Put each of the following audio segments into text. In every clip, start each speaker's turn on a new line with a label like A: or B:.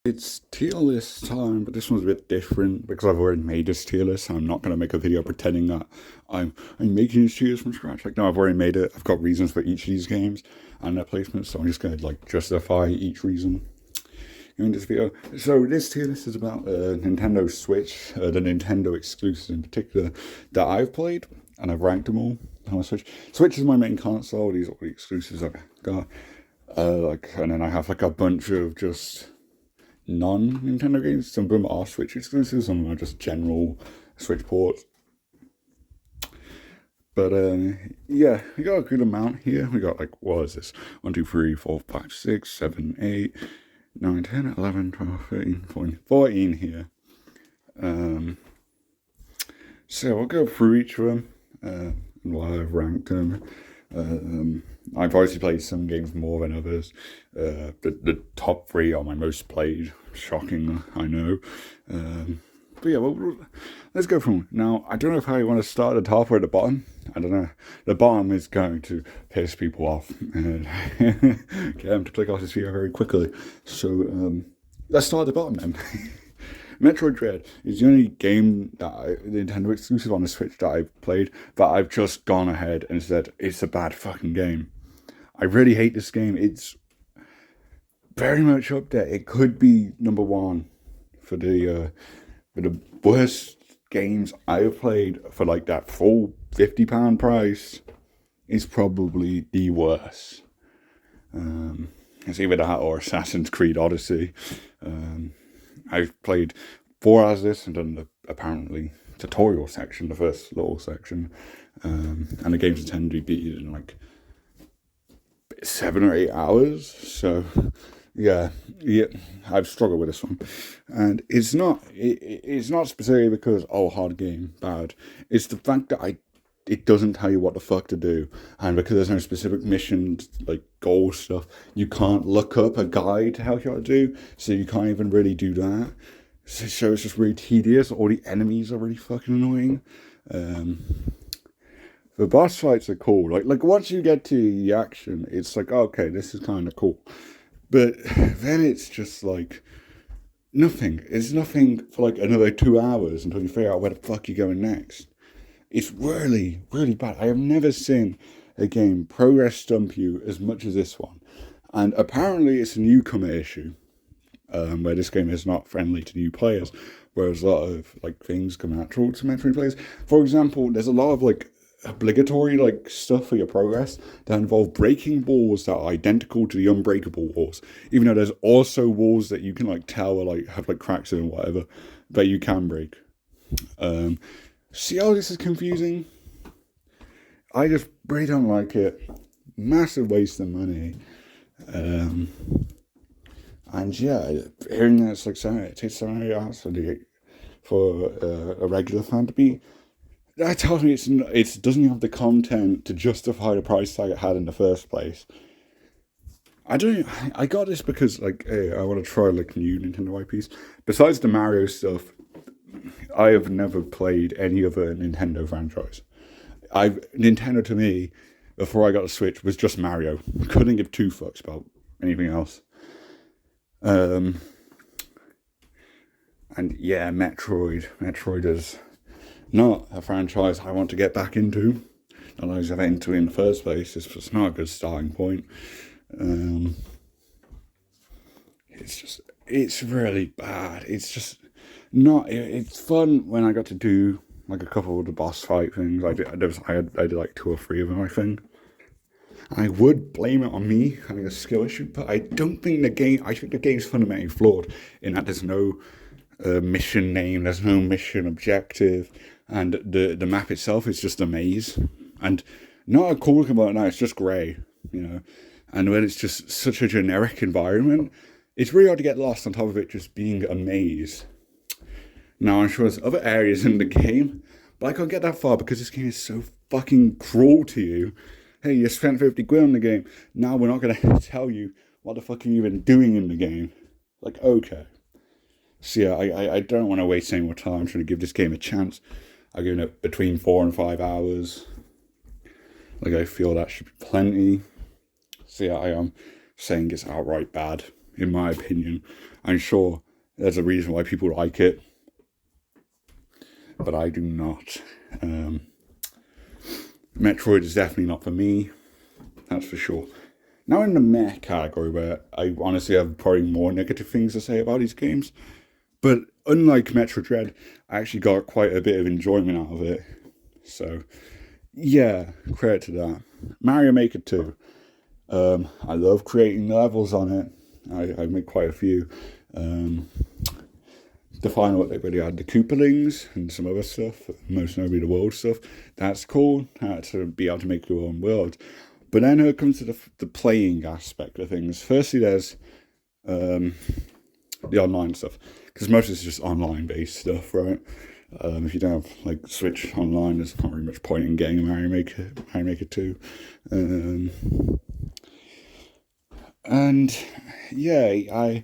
A: It's tier list time, but this one's a bit different because I've already made this tier list. So I'm not going to make a video pretending that I'm making these tiers from scratch. Like, no, I've already made it. I've got reasons for each of these games and their placements, so I'm just going to like justify each reason in this video. So this tier list is about Nintendo Switch, the Nintendo exclusives in particular that I've played, and I've ranked them all on my Switch. Switch is my main console. These are all the exclusives I've got. And then I have like a bunch of just non-Nintendo games. Some of them are Switch exclusives, some of them are just general Switch ports. But yeah, we got a good amount here. We got like, what is this? 1, 2, 3, 4, 5, 6, 7, 8, 9, 10, 11, 12, 13, 14, 14 here. So I'll go through each of them and why I've ranked them. I've obviously played some games more than others. The top 3 are my most played. Shocking, I know. But yeah, well, let's go from now. I don't know if I want to start at the top or at the bottom. I don't know. The bottom is going to piss people off and get them to click off this video very quickly. So let's start at the bottom then. Metroid Dread is the only game that Nintendo exclusive on the Switch that I've played that I've just gone ahead and said it's a bad fucking game. I really hate this game. It's very much up there. It could be number 1 for the worst games I've played for like that full £50 price. It's probably the worst. It's either that or Assassin's Creed Odyssey. I've played 4 hours of this and done the apparently tutorial section, the first little section, and the game's intended to be beaten in like 7 or 8 hours. So yeah, I've struggled with this one, and it's not specifically because hard game bad. It's the fact that it doesn't tell you what the fuck to do, and because there's no specific mission like goal stuff, you can't look up a guide to help you what to do, so you can't even really do that. So it's just really tedious. All the enemies are really fucking annoying. The boss fights are cool. Like once you get to the action, it's like, okay, this is kind of cool. But then it's just like nothing. It's nothing for like another 2 hours until you figure out where the fuck you're going next. It's really, really bad. I have never seen a game progress stump you as much as this one. And apparently it's a newcomer issue, where this game is not friendly to new players, whereas a lot of like things come natural to Metroid players. For example, there's a lot of like obligatory like stuff for your progress that involve breaking walls that are identical to the unbreakable walls, even though there's also walls that you can like tell are like have like cracks in and whatever that you can break. See how this is confusing? I just really don't like it. Massive waste of money. And yeah, hearing that it's like it takes 7 8 hours for a regular fan to be. That tells me it doesn't have the content to justify the price tag it had in the first place. I got this because like, hey, I want to try like new Nintendo IPs. Besides the Mario stuff, I have never played any other Nintendo franchise. Nintendo to me, before I got a Switch, was just Mario. Couldn't give 2 fucks about anything else. And yeah, Metroid is not a franchise I want to get back into. Not that I was ever into in the first place. It's just not a good starting point. It's really bad. It's just not. It's fun when I got to do like a couple of the boss fight things. I did like 2 or 3 of them, I think. I would blame it on me having a skill issue, but I don't think the game. I think the game's fundamentally flawed in that there's no mission name, there's no mission objective, and the map itself is just a maze, and not a cool looking about it now. It's just grey, you know. And when it's just such a generic environment, it's really hard to get lost on top of it just being a maze. Now, I'm sure there's other areas in the game, but I can't get that far because this game is so fucking cruel to you. Hey, you spent 50 quid on the game. Now we're not going to tell you what the fuck are you even doing in the game. Like, okay. So yeah, I don't want to waste any more time trying to give this game a chance. I've given it between 4 and 5 hours. Like, I feel that should be plenty. So yeah, I am saying it's outright bad. in my opinion. I'm sure there's a reason why people like it, but I do not. Metroid is definitely not for me, that's for sure. Now in the meh category, where I honestly have probably more negative things to say about these games, but unlike Metroid Dread, I actually got quite a bit of enjoyment out of it. So, yeah, credit to that. Mario Maker 2. I love creating levels on it. I made quite a few. The final update where they had the Koopalings and some other stuff, most notably the world stuff. That's cool, to be able to make your own world. But then it comes to the playing aspect of things. Firstly, there's the online stuff, because most of it's just online-based stuff, right? If you don't have like Switch online, there's not really much point in getting a Mario Maker 2. And yeah,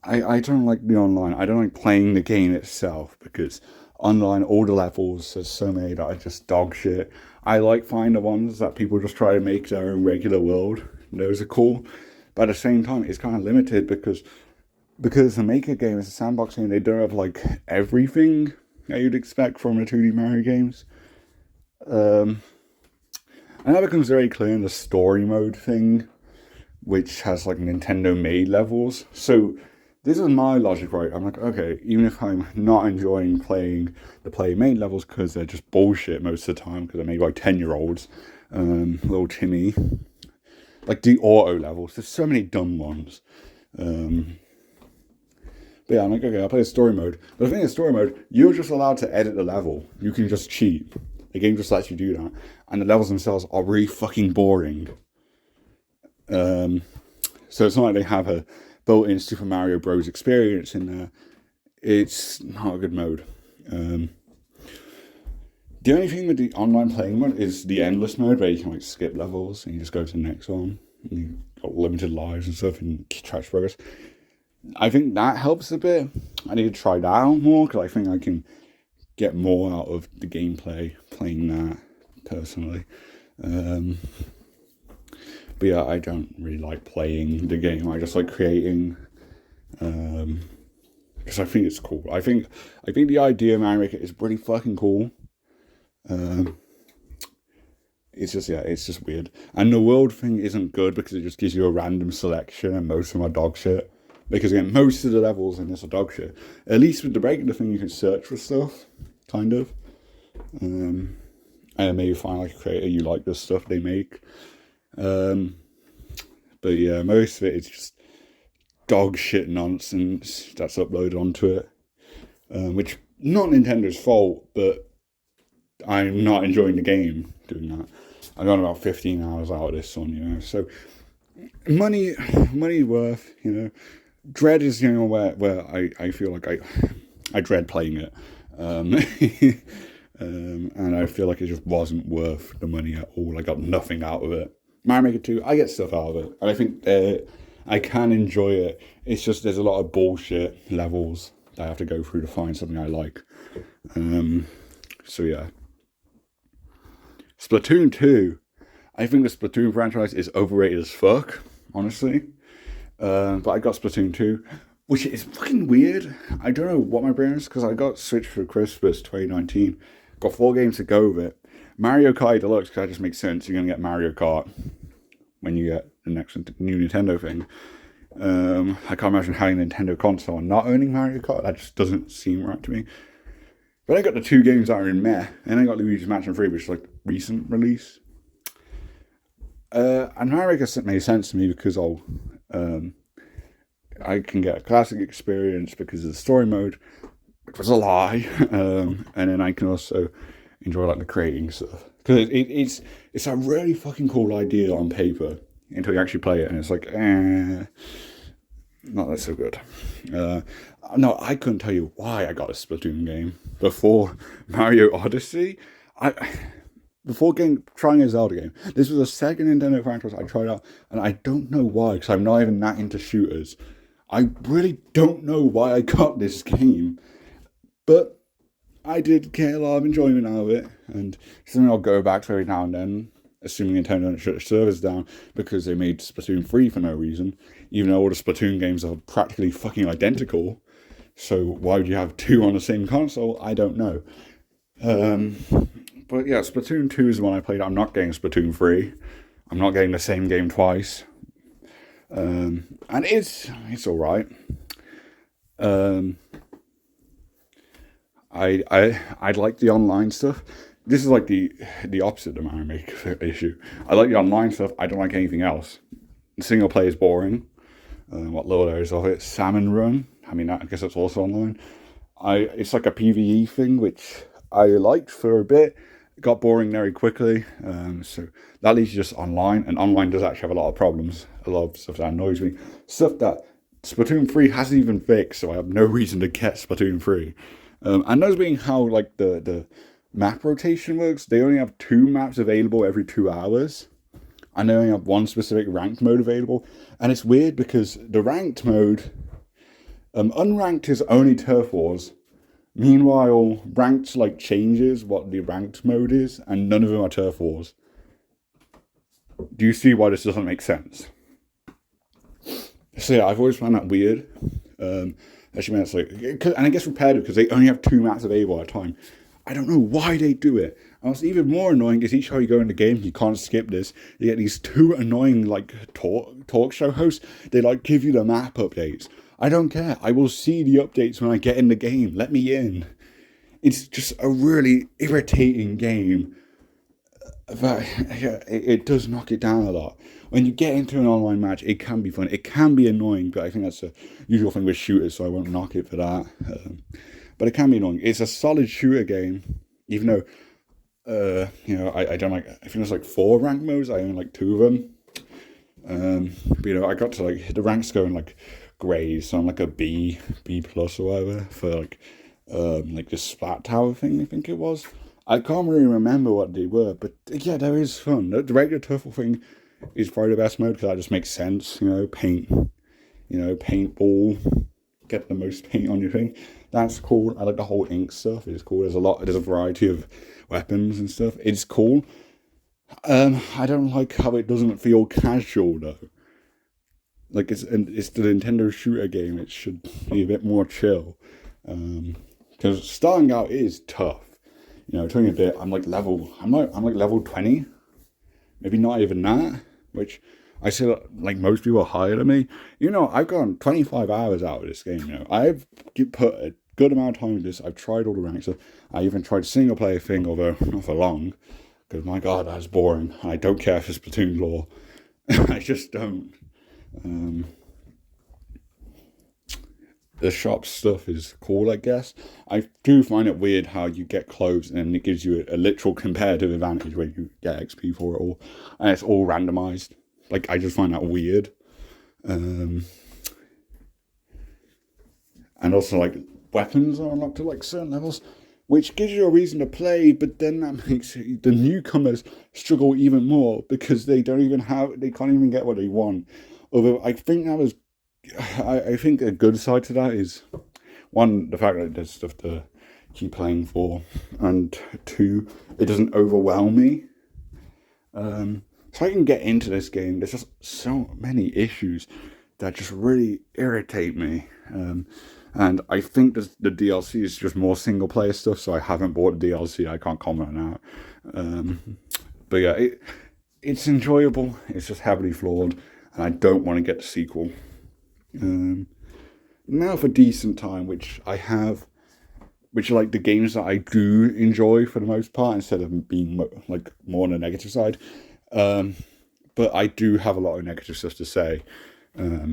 A: I don't like the online. I don't like playing the game itself, because online, all the levels, there's so many that are just dog shit. I like finding the ones that people just try to make their own regular world. Those are cool. But at the same time, it's kind of limited because the Maker game is a sandbox game. They don't have like everything that you'd expect from the 2D Mario games. And that becomes very clear in the story mode thing, which has like Nintendo made levels. So this is my logic, right? I'm like, okay, even if I'm not enjoying playing the play-made levels because they're just bullshit most of the time, because they're made by 10-year-olds, little Timmy, like the auto levels, there's so many dumb ones. But yeah, I'm like, okay, I'll play a story mode. But the thing is, story mode, you're just allowed to edit the level. You can just cheat. The game just lets you do that. And the levels themselves are really fucking boring. So it's not like they have a built-in Super Mario Bros. Experience in there. It's not a good mode. The only thing with the online playing mode is the endless mode, where you can like skip levels and you just go to the next one. And you've got limited lives and stuff and track progress. I think that helps a bit. I need to try that out more, because I think I can get more out of the gameplay playing that, personally. But yeah, I don't really like playing the game. I just like creating, because I think it's cool. I think the idea of Mario Maker is pretty fucking cool. It's just weird. And the world thing isn't good, because it just gives you a random selection, and most of them are dog shit. Because again, most of the levels in this are dog shit. At least with the regular thing, you can search for stuff, kind of. And maybe find like a creator you like the stuff they make. But yeah, most of it is just dog shit nonsense that's uploaded onto it. Which, not Nintendo's fault, but I'm not enjoying the game doing that. I got about 15 hours out of this one, So money worth, Dread is the only one where I feel like I dread playing it. And I feel like it just wasn't worth the money at all. I got nothing out of it. Mario Maker 2, I get stuff out of it. And I think I can enjoy it. It's just there's a lot of bullshit levels that I have to go through to find something I like. So yeah. Splatoon 2. I think the Splatoon franchise is overrated as fuck, honestly. But I got Splatoon 2, which is fucking weird. I don't know what my brain is, because I got Switch for Christmas 2019. Got 4 games to go with it. Mario Kart Deluxe, because that just makes sense. You're going to get Mario Kart when you get the next new Nintendo thing. I can't imagine having a Nintendo console and not owning Mario Kart. That just doesn't seem right to me. But I got the 2 games that are in meh. And I got Luigi's Mansion 3, which is like recent release. And Mario Maker made sense to me because I can get a classic experience because of the story mode, which was a lie. And then I can also enjoy like the creating stuff, because it's a really fucking cool idea on paper until you actually play it, and it's like, not that so good. No, I couldn't tell you why I got a Splatoon game before Mario Odyssey. Before trying a Zelda game, this was the second Nintendo franchise I tried out, and I don't know why, because I'm not even that into shooters. I really don't know why I got this game, but I did get a lot of enjoyment out of it, and something I'll go back to every now and then, assuming Nintendo don't shut the servers down because they made Splatoon 3 for no reason. even though all the Splatoon games are practically fucking identical. So why would you have two on the same console? I don't know. But yeah, Splatoon 2 is the one I played. I'm not getting Splatoon 3. I'm not getting the same game twice. And it's alright. I like the online stuff. This is like the opposite of my make issue. I like the online stuff. I don't like anything else. The single player is boring. What little there is of it. Salmon Run. I mean, I guess that's also online. It's like a PvE thing, which I liked for a bit. It got boring very quickly. So that leaves you just online, and online does actually have a lot of problems. A lot of stuff that annoys me. Stuff that Splatoon 3 hasn't even fixed, so I have no reason to get Splatoon 3. And those being how like the map rotation works, they only have 2 maps available every 2 hours. And they only have one specific ranked mode available. And it's weird because the ranked mode, unranked is only Turf Wars. Meanwhile, ranked like changes what the ranked mode is, and none of them are Turf Wars. Do you see why this doesn't make sense? So yeah, I've always found that weird. Actually, it's like, and I guess repetitive because they only have 2 maps available at a time. I don't know why they do it. And what's even more annoying is each time you go in the game, you can't skip this. You get these 2 annoying like talk show hosts. They like give you the map updates. I don't care. I will see the updates when I get in the game. Let me in. It's just a really irritating game. But it does knock it down a lot. When you get into an online match, it can be fun. It can be annoying, but I think that's a usual thing with shooters, so I won't knock it for that. But it can be annoying. It's a solid shooter game, even though, I don't like. I think there's like 4 rank modes. I own like 2 of them. But I got to like the ranks going like grade, so I'm like a B plus or whatever for like the Splat Tower thing. I think it was. I can't really remember what they were, but yeah, there is fun. The regular Turtle thing is probably the best mode because that just makes sense. Paint, paintball, get the most paint on your thing. That's cool. I like the whole ink stuff. It's cool. There's a variety of weapons and stuff. It's cool. I don't like how it doesn't feel casual though. Like it's the Nintendo shooter game. It should be a bit more chill. Because starting out is tough. Talking a bit, I'm like level 20, maybe not even that, which I say like most people are higher than me. I've gone 25 hours out of this game. I've put a good amount of time into this. I've tried all the ranks. I even tried single player thing, although not for long, because my god, that's boring. I don't care for Splatoon lore. I just don't. The shop stuff is cool, I guess. I do find it weird how you get clothes and it gives you a literal competitive advantage when you get XP for it all. And it's all randomized. Like, I just find that weird. And also, like, weapons are unlocked to, like, certain levels, which gives you a reason to play, but then that makes the newcomers struggle even more because they can't even get what they want. Although, I think I think a good side to that is, 1, the fact that there's stuff to keep playing for, and 2, it doesn't overwhelm me. So I can get into this game. There's just so many issues that just really irritate me. And I think the DLC is just more single player stuff, so I haven't bought the DLC. I can't comment on that. But yeah, it's enjoyable. It's just heavily flawed, and I don't want to get the sequel. Now for Decent Time, which I have, which are like the games that I do enjoy for the most part, instead of being like more on the negative side. But I do have a lot of negative stuff to say.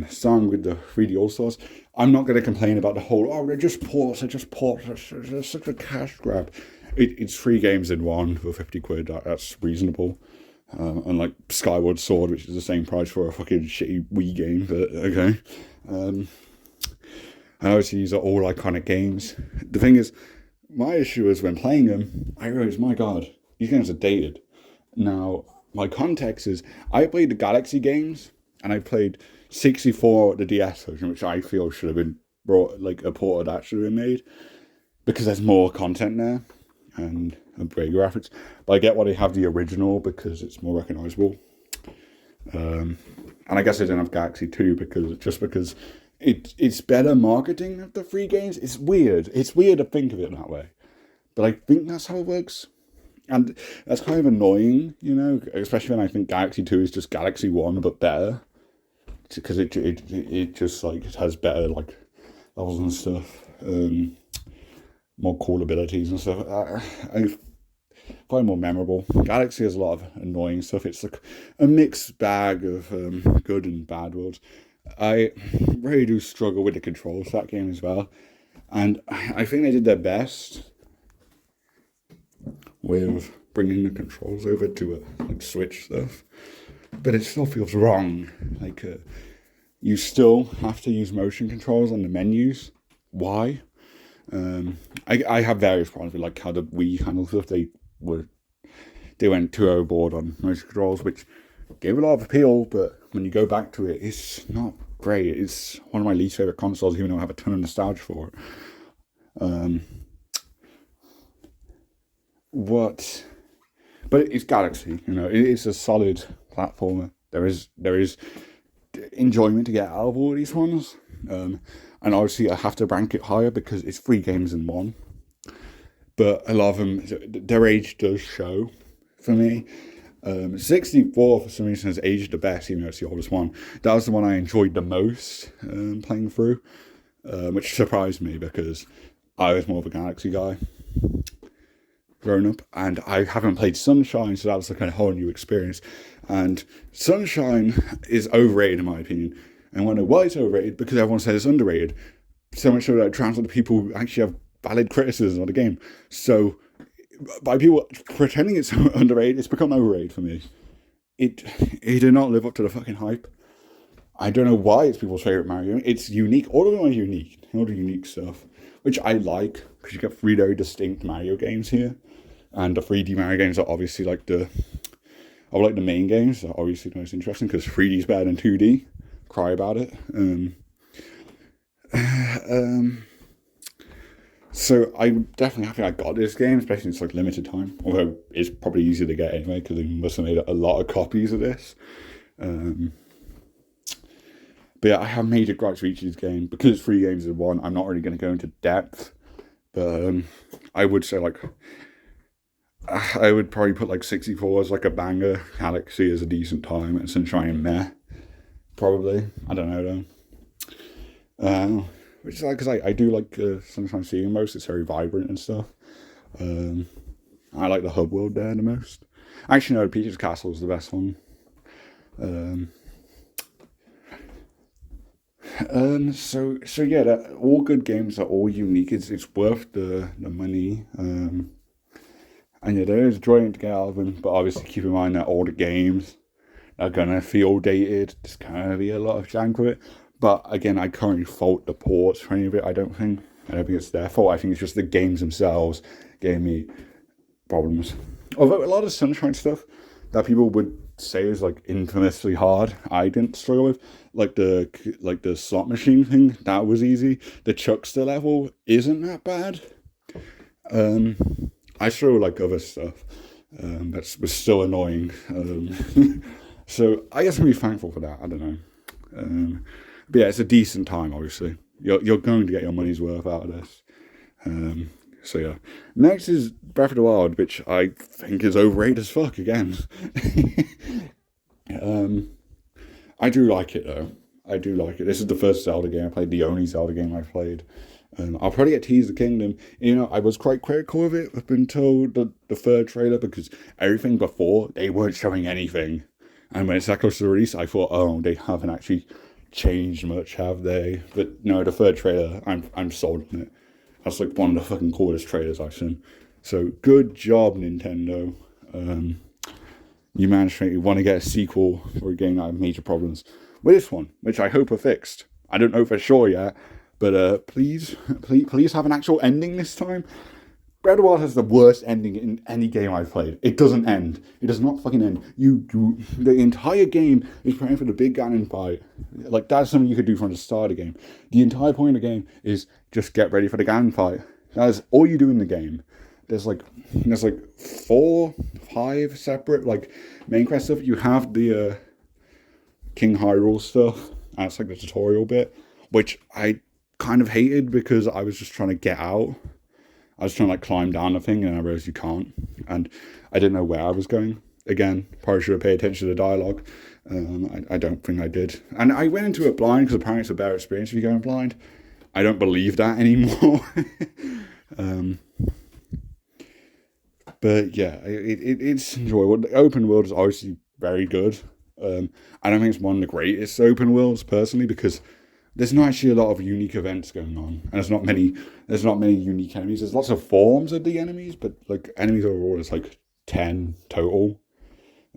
A: Starting with the 3D All-Stars, I'm not going to complain about the whole, they're just ports, it's such a cash grab. It's 3 games in one for 50 quid, that's reasonable. Unlike Skyward Sword, which is the same price for a fucking shitty Wii game, but okay. And obviously these are all iconic games. The thing is, my issue is when playing them, I realize, my god, these games are dated. Now, my context is, I played the Galaxy games, and I played 64 the DS version, which I feel should have been brought, like a port of that should have been made, because there's more content there, and great graphics. But I get why they have the original, because it's more recognisable. And I guess I didn't have Galaxy 2 because it's better marketing of the free games. It's weird. It's weird to think of it that way. But I think that's how it works. And that's kind of annoying, especially when I think Galaxy 2 is just Galaxy 1 but better. Because it just like it has better like levels and stuff. More cool abilities and stuff. I find more memorable. Galaxy has a lot of annoying stuff. It's like a mixed bag of good and bad worlds. I really do struggle with the controls for that game as well. And I think they did their best with bringing the controls over to like Switch stuff. But it still feels wrong. Like, you still have to use motion controls on the menus. Why? I have various problems with like how the Wii handles stuff. They went too overboard on motion controls, which gave a lot of appeal, but when you go back to it, it's not great. It's one of my least favorite consoles, even though I have a ton of nostalgia for it. But it's Galaxy, it's a solid platformer. There is enjoyment to get out of all these ones. And obviously I have to rank it higher because it's 3 games in one. But a lot of them, their age does show for me. 64 for some reason has aged the best, even though it's the oldest one. That was the one I enjoyed the most playing through, which surprised me because I was more of a Galaxy guy growing up, and I haven't played Sunshine, so that was a kind of whole new experience. And Sunshine is overrated in my opinion, and I wonder why it's overrated, because everyone says it's underrated. So much so that it translates to people who actually have valid criticism of the game. So by people pretending it's underrated, it's become overrated for me. It did not live up to the fucking hype. I don't know why it's people's favorite Mario. It's unique. All of them are unique. All the unique stuff, which I like, because you get 3 very distinct Mario games here. And the 3D Mario games are obviously like the main games. Are obviously the most interesting because 3D is better than 2D. Cry about it. So I'm definitely happy I got this game, especially since it's like limited time. Although it's probably easier to get anyway because they must have made a lot of copies of this. But yeah, I have major gripes with each of these games because it's 3 games in one. I'm not really going to go into depth, but I would say like I would probably put like 64 as like a banger, Galaxy is a decent time, and Sunshine meh, probably. I don't know though. Which is like, because I do like Sunshine Sea most. It's very vibrant and stuff. I like the hub world there the most. Actually, no, Peach's Castle is the best one. So yeah, all good games are all unique. It's worth the money. And yeah, there is joy to get out of them, but obviously keep in mind that all the games are gonna feel dated. There's gonna be a lot of jank with it. But again, I currently fault the ports for any of it. I don't think it's their fault. I think it's just the games themselves gave me problems. Although a lot of Sunshine stuff that people would say is like infamously hard, I didn't struggle with. Like the slot machine thing, that was easy. The Chuckster level isn't that bad. I struggle like other stuff. That was still annoying. So I guess I'm really thankful for that. I don't know. But yeah, it's a decent time, obviously. You're going to get your money's worth out of this. So yeah. Next is Breath of the Wild, which I think is overrated as fuck again. I do like it though. I do like it. This is the first Zelda game I played, the only Zelda game I've played. I'll probably get Tears of the Kingdom. I was quite critical of it up until the 3rd trailer, because everything before, they weren't showing anything. And when it's that close to the release, I thought, oh, they haven't actually changed much, have they? But no, the 3rd trailer, I'm sold on it. That's like one of the fucking coolest trailers I've seen. So good job, Nintendo. You managed to want to get a sequel for a game that had major problems with this one, which I hope are fixed. I don't know for sure yet, but please have an actual ending this time. Breath of the Wild has the worst ending in any game I've played. It doesn't end. It does not fucking end. The entire game is preparing for the big Ganon fight. Like, that's something you could do from the start of the game. The entire point of the game is just get ready for the Ganon fight. That's all you do in the game. There's like 4, 5 separate like main quest stuff. You have the King Hyrule stuff, and it's like the tutorial bit, which I kind of hated because I was just trying to get out. I was trying to like climb down a thing, and I realized you can't, and I didn't know where I was going. Again, probably should have paid attention to the dialogue. I don't think I did, and I went into it blind because apparently it's a better experience if you're going blind. I don't believe that anymore. But yeah, it's enjoyable. The open world is obviously very good. I don't think it's one of the greatest open worlds personally because there's not actually a lot of unique events going on, and there's not many unique enemies. There's lots of forms of the enemies, but like enemies overall, it's like 10 total,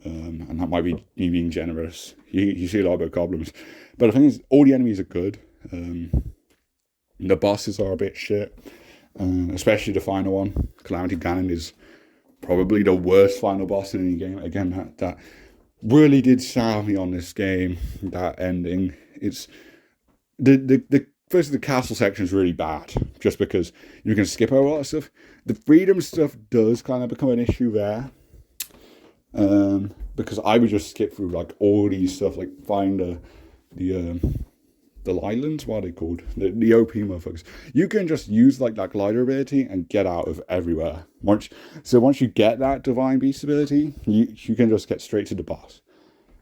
A: and that might be me being generous. You see a lot of goblins, but the thing is, all the enemies are good. The bosses are a bit shit, especially the final one. Calamity Ganon is probably the worst final boss in any game. Again, that really did sour me on this game. That ending, it's the first the castle section is really bad, just because you can skip over a lot of stuff. The freedom stuff does kind of become an issue there, because I would just skip through like all these stuff, like find the islands, what are they called? The OP motherfuckers. You can just use like that glider ability and get out of everywhere. Once you get that divine beast ability, you can just get straight to the boss.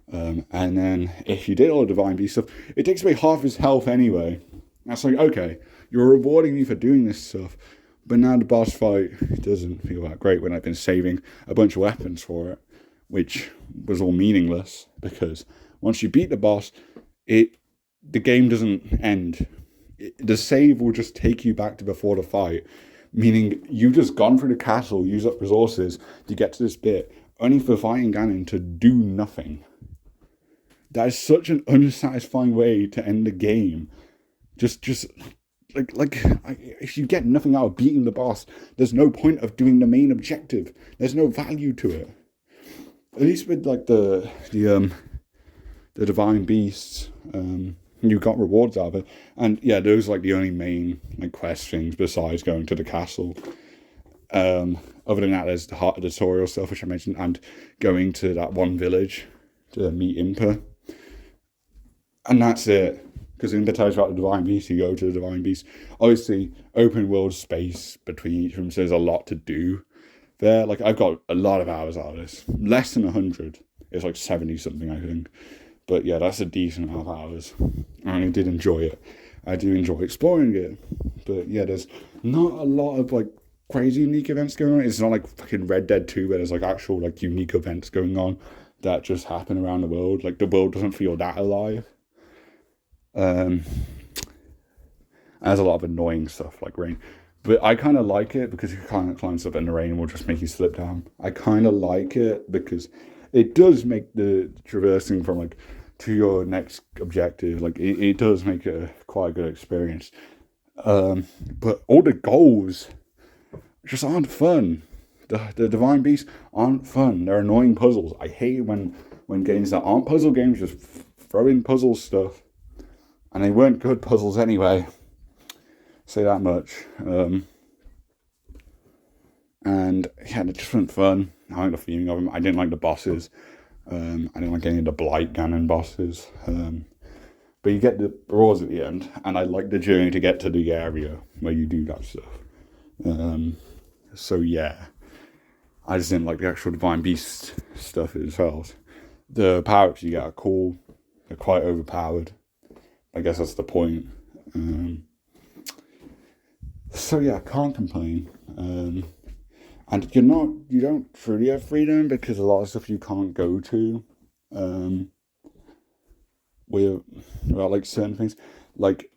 A: And then if you did all the divine beast stuff, it takes away half his health anyway. That's like, okay, you're rewarding me for doing this stuff, but now the boss fight doesn't feel that great when I've been saving a bunch of weapons for it, which was all meaningless because once you beat the boss, the game doesn't end. The save will just take you back to before the fight, meaning you've just gone through the castle, use up resources to get to this bit, only for fighting Ganon to do nothing. That is such an unsatisfying way to end the game. Just like if you get nothing out of beating the boss, there's no point of doing the main objective. There's no value to it. At least with like the divine beasts, you got rewards out of it, and yeah, those are like the only main like quest things besides going to the castle. Other than that, there's the heart of the tutorial stuff which I mentioned, and going to that one village to meet Impa, and that's it. Because Impa tells you about the divine beast, you go to the divine beast. Obviously, open world space between each of them, so there's a lot to do there. Like I've got a lot of hours out of this, less than 100. It's like 70 something, I think. But yeah, that's a decent amount of hours. I did enjoy it. I do enjoy exploring it. But yeah, there's not a lot of like crazy unique events going on. It's not like fucking Red Dead 2 where there's like actual like unique events going on that just happen around the world. Like the world doesn't feel that alive. There's a lot of annoying stuff like rain. But I kind of like it because you can't climb stuff and the rain will just make you slip down. I kind of like it because it does make the traversing from like to your next objective, like it does make it quite a good experience. But all the goals just aren't fun. The divine beasts aren't fun. They're annoying puzzles. I hate when games that aren't puzzle games just throw in puzzle stuff, and they weren't good puzzles anyway. Say that much. And yeah, they just weren't fun. I like the feeling of them. I didn't like the bosses. I didn't like any of the Blight Ganon bosses. But you get the rewards at the end, and I like the journey to get to the area where you do that stuff. So yeah, I just didn't like the actual Divine Beast stuff itself. The power-ups you get are cool. They're quite overpowered. I guess that's the point. So yeah, I can't complain. And you don't truly have freedom because a lot of stuff you can't go to, without like certain things, like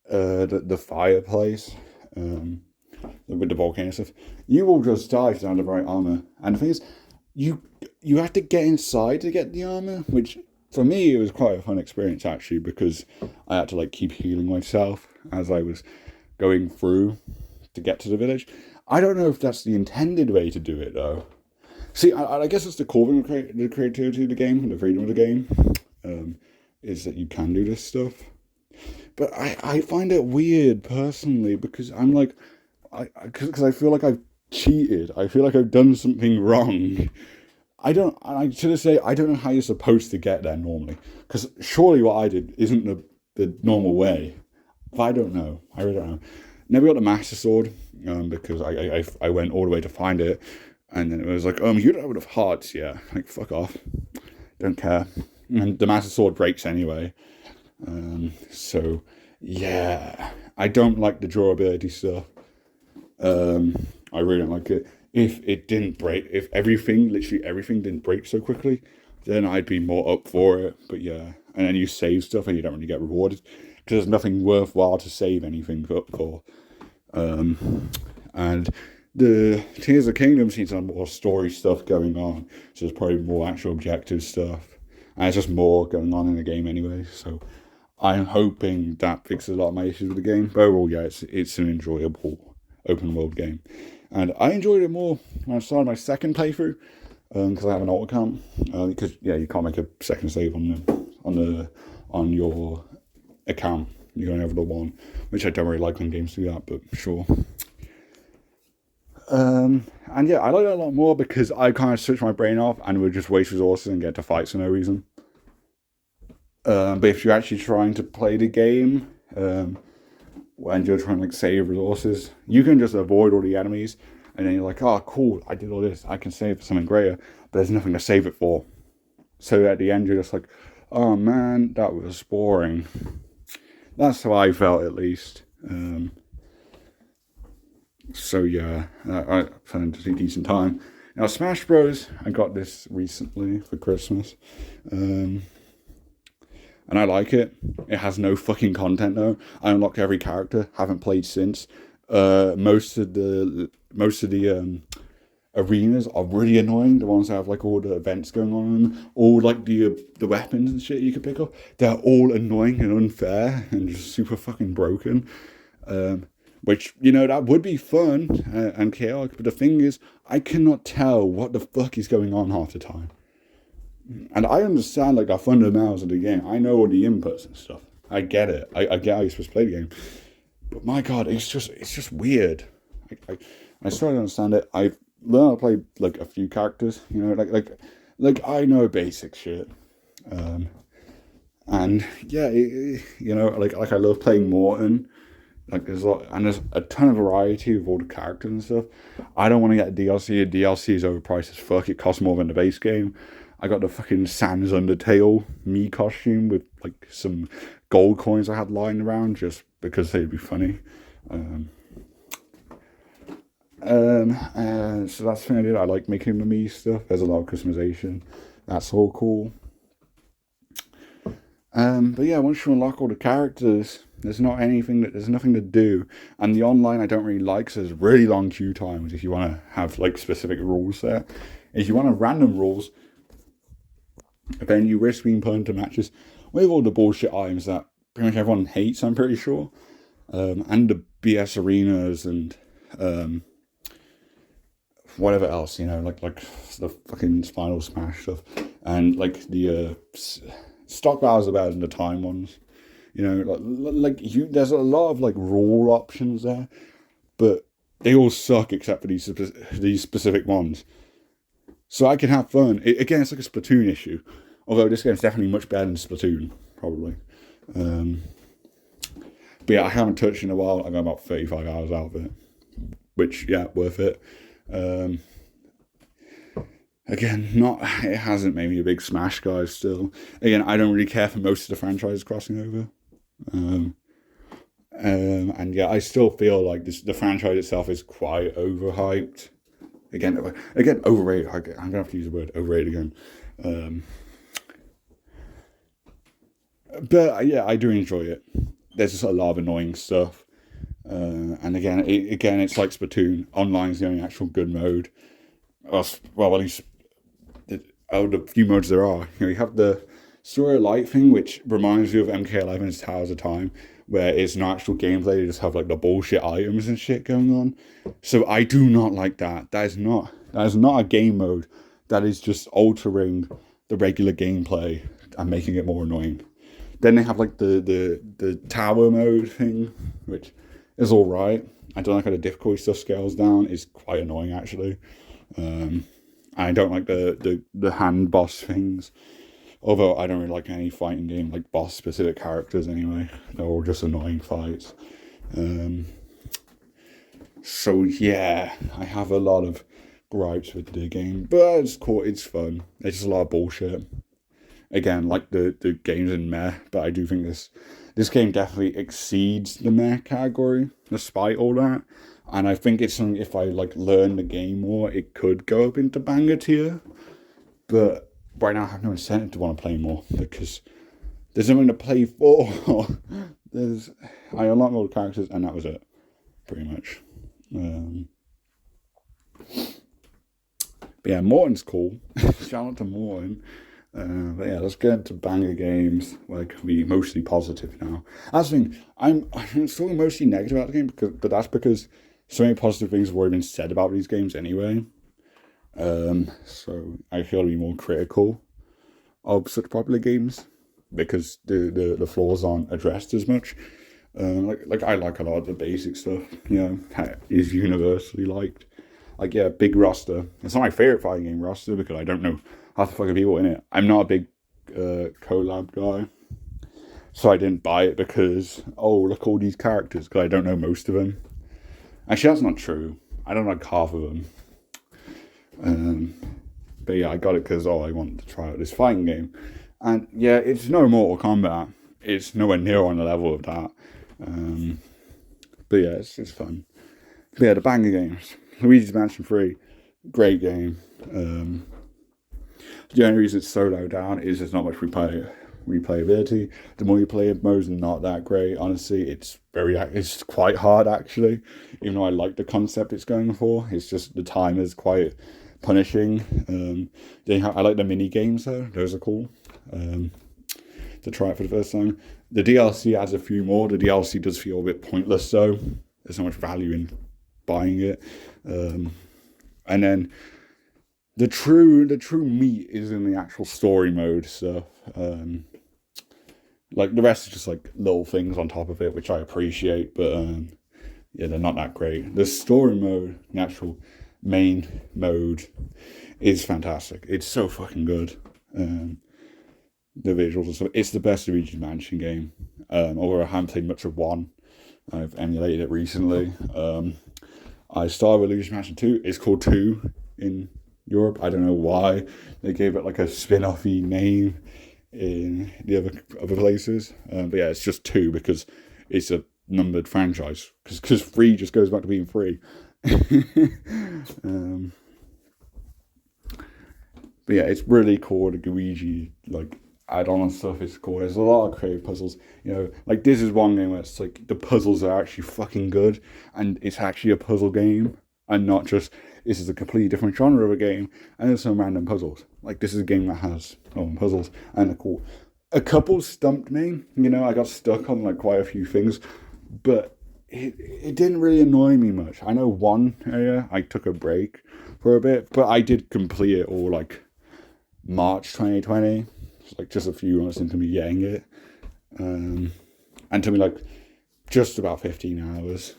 A: the fireplace, with the volcano stuff. You will just die if you don't have the right armor. And the thing is, you have to get inside to get the armor, which for me it was quite a fun experience actually because I had to like keep healing myself as I was going through to get to the village. I don't know if that's the intended way to do it, though. See, I guess it's the core of the creativity of the game, the freedom of the game, is that you can do this stuff. But I find it weird, personally, because I'm like, because I feel like I've cheated. I feel like I've done something wrong. to this day, I don't know how you're supposed to get there normally. Because surely what I did isn't the normal way. But I don't know. I really don't know. Never got the Master Sword, because I went all the way to find it. And then it was like, you don't have enough hearts. Yeah, like, fuck off. Don't care. And the Master Sword breaks anyway. So, yeah. I don't like the durability stuff. I really don't like it. If it didn't break, if literally everything didn't break so quickly, then I'd be more up for it. But yeah, and then you save stuff and you don't really get rewarded because there's nothing worthwhile to save anything for. And the Tears of the Kingdom seems to have more story stuff going on, so there's probably more actual objective stuff, and there's just more going on in the game anyway. So I'm hoping that fixes a lot of my issues with the game. But overall, yeah, it's an enjoyable open world game, and I enjoyed it more when I started my second playthrough because I have an alt account. Because you can't make a second save on your account. You only have the one, which I don't really like when games do that, but sure. And yeah, I like it a lot more because I kind of switch my brain off and would just waste resources and get to fights for no reason. But if you're actually trying to play the game, and you're trying to save resources, you can just avoid all the enemies, and then you're like, oh cool, I did all this, I can save for something greater, but there's nothing to save it for. So at the end you're just like, oh man, that was boring. That's how I felt, at least. So yeah, I found it a decent time. Now Smash Bros, I got this recently for Christmas. And I like it. It has no fucking content though. I unlocked every character. Haven't played since. Most of the arenas are really annoying. The ones that have all the events going on, and all the weapons and shit you can pick up. They're all annoying and unfair and just super fucking broken. Which that would be fun and chaotic. But the thing is, I cannot tell what the fuck is going on half the time. And I understand the fundamentals of the game. I know all the inputs and stuff. I get it. I get how you're supposed to play the game. But my god, it's just weird. I sort of understand it. I've learned to play a few characters. I know basic shit. And yeah, I love playing Morton. There's a ton of variety of all the characters and stuff. I don't want to get a DLC. A DLC is overpriced as fuck. It costs more than the base game. I got the fucking Sans Undertale me costume with some gold coins I had lying around just because they'd be funny. So that's the thing I did. I like making the me stuff. There's a lot of customization. That's all cool. But yeah, once you unlock all the characters, there's nothing to do. And the online I don't really like, so there's really long queue times if you want to have specific rules there. If you want to random rules, then you risk being put into matches with all the bullshit items that pretty much everyone hates, I'm pretty sure. And the BS arenas and whatever else, the fucking Final Smash stuff. And the stock battles are better than the time ones. There's a lot of rule options there, but they all suck except for these specific ones. So I can have fun. Again, it's like a Splatoon issue. Although this game's definitely much better than Splatoon, probably. But yeah, I haven't touched it in a while. I got about 35 hours out of it. Which, yeah, worth it. Again, it hasn't made me a big Smash guy still. Again, I don't really care for most of the franchises crossing over. And yeah, I still feel like the franchise itself is quite overhyped. Again, overrated. I'm gonna have to use the word overrated again. But yeah, I do enjoy it. There's just a lot of annoying stuff. And again, it's like Splatoon. Online is the only actual good mode. Well, at least out of the few modes there are. You have the Story of Light thing, which reminds you of MK11's Towers of Time, where it's not actual gameplay. They just have the bullshit items and shit going on. So I do not like that. That is not a game mode. That is just altering the regular gameplay and making it more annoying. Then they have the tower mode thing, which is alright. I don't like how the difficulty stuff scales down. It's quite annoying actually. I don't like the hand boss things. Although I don't really like any fighting game like boss specific characters anyway. They're all just annoying fights. Um, so yeah, I have a lot of gripes with the game, but it's cool. It's fun. It's just a lot of bullshit. Again, like the games in meh, but I do think this game definitely exceeds the meh category, despite all that. And I think it's something, if I like learn the game more, it could go up into banger tier. But right now I have no incentive to want to play more because there's nothing to play for. I unlocked all the characters and that was it, pretty much. But yeah, Morton's cool. Shout out to Morton. But yeah, let's get into banger games where I can be mostly positive now. That's the thing. I'm still mostly negative about the game, but that's because so many positive things have already been said about these games anyway. So I feel to be more critical of such popular games because the flaws aren't addressed as much. Like I like a lot of the basic stuff. Is universally liked. Like yeah, Big Roster. It's not my favorite fighting game roster because I don't know half the fucking people in it. I'm not a big collab guy, so I didn't buy it because look all these characters because I don't know most of them. Actually, that's not true. I don't like half of them. But yeah, I got it because I wanted to try out this fighting game, and yeah, it's no Mortal Kombat. It's nowhere near on the level of that. But yeah, it's fun. But yeah, the banger games. Luigi's Mansion 3, great game. The only reason it's so low down is there's not much replayability. The multiplayer mode's not that great. Honestly, it's quite hard actually. Even though I like the concept it's going for, it's just the time is quite punishing. I like the mini games though; those are cool. To try it for the first time. The DLC adds a few more. The DLC does feel a bit pointless though. There's so much value in buying it. And then the true meat is in the actual story mode stuff. Like the rest is just like little things on top of it, which I appreciate, but yeah, they're not that great. The story mode, the actual main mode, is fantastic. It's so fucking good. The visuals and stuff. It's the best Luigi's Mansion game. Although I haven't played much of one. I've emulated it recently. I started with Luigi's Mansion 2. It's called 2 in Europe. I don't know why they gave it like a spin-offy name in the other places. But yeah, it's just 2 because it's a numbered franchise. Because 3 just goes back to being 3. But yeah, it's really cool. The Luigi add-on and stuff is cool. There's a lot of creative puzzles. Like this is one game where it's like the puzzles are actually fucking good, and it's actually a puzzle game, and not just this is a completely different genre of a game, and there's some random puzzles. Like this is a game that has puzzles, and they're cool. A couple stumped me. I got stuck on like quite a few things, but it didn't really annoy me much. I know one area I took a break for a bit, but I did complete it all like March 2020. Like just a few months into me getting it, and took me like just about 15 hours,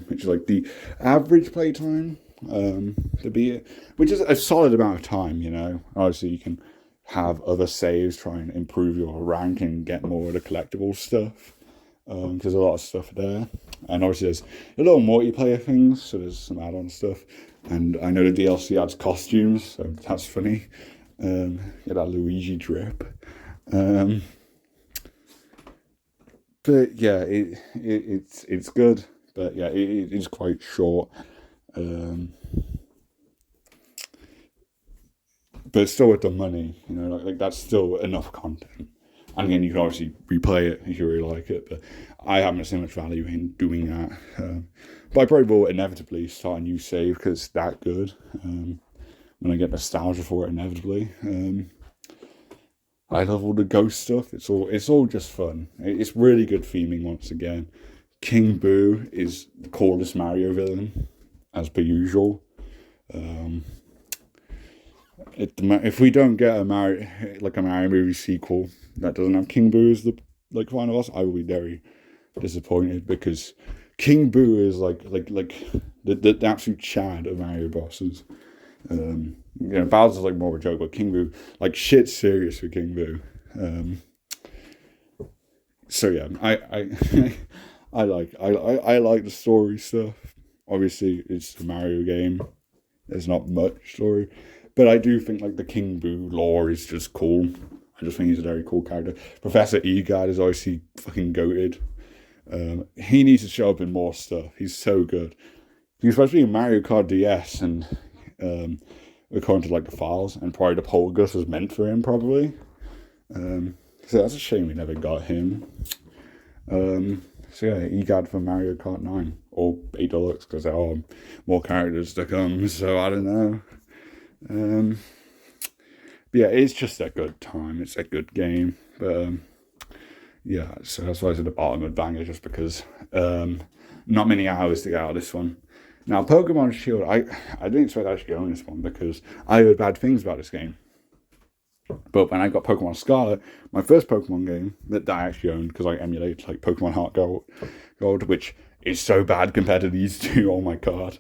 A: which is like the average playtime to beat it, which is a solid amount of time. Obviously you can have other saves, try and improve your rank and get more of the collectible stuff. There's a lot of stuff there, and obviously there's a little multiplayer things, so there's some add-on stuff, and I know the DLC adds costumes, so that's funny. Get that Luigi drip. But yeah, it's good. But yeah, it is quite short. But still with the money, like that's still enough content. And again, you can obviously replay it if you really like it. But I haven't seen much value in doing that. But I probably will inevitably start a new save because it's that good. When I get nostalgia for it, inevitably. I love all the ghost stuff. It's all just fun. It's really good theming once again. King Boo is the coolest Mario villain, as per usual. If we don't get a Mario movie sequel that doesn't have King Boo as the final boss, I will be very disappointed because King Boo is like the absolute Chad of Mario bosses. Bowser's like more of a joke, but King Boo, like shit's serious for King Boo. So yeah, I like the story stuff. Obviously, it's a Mario game. There's not much story, but I do think like the King Boo lore is just cool. I just think he's a very cool character. Professor Egad is obviously fucking goated. He needs to show up in more stuff. He's so good. He's supposed to be in Mario Kart DS, and according to like the files, and probably the Polgus was meant for him, probably. So that's a shame we never got him. So yeah, Egad for Mario Kart 9 or 8 Deluxe, because there are more characters to come. So I don't know. But yeah, it's just a good time. It's a good game. But yeah, so that's why it's at the bottom of Banger, just because not many hours to get out of this one. Now, Pokemon Shield, I didn't expect I should go on this one because I heard bad things about this game. But when I got Pokemon Scarlet, my first Pokemon game that I actually owned, because I emulate like Pokemon Heart Gold, which is so bad compared to these two. Oh my god.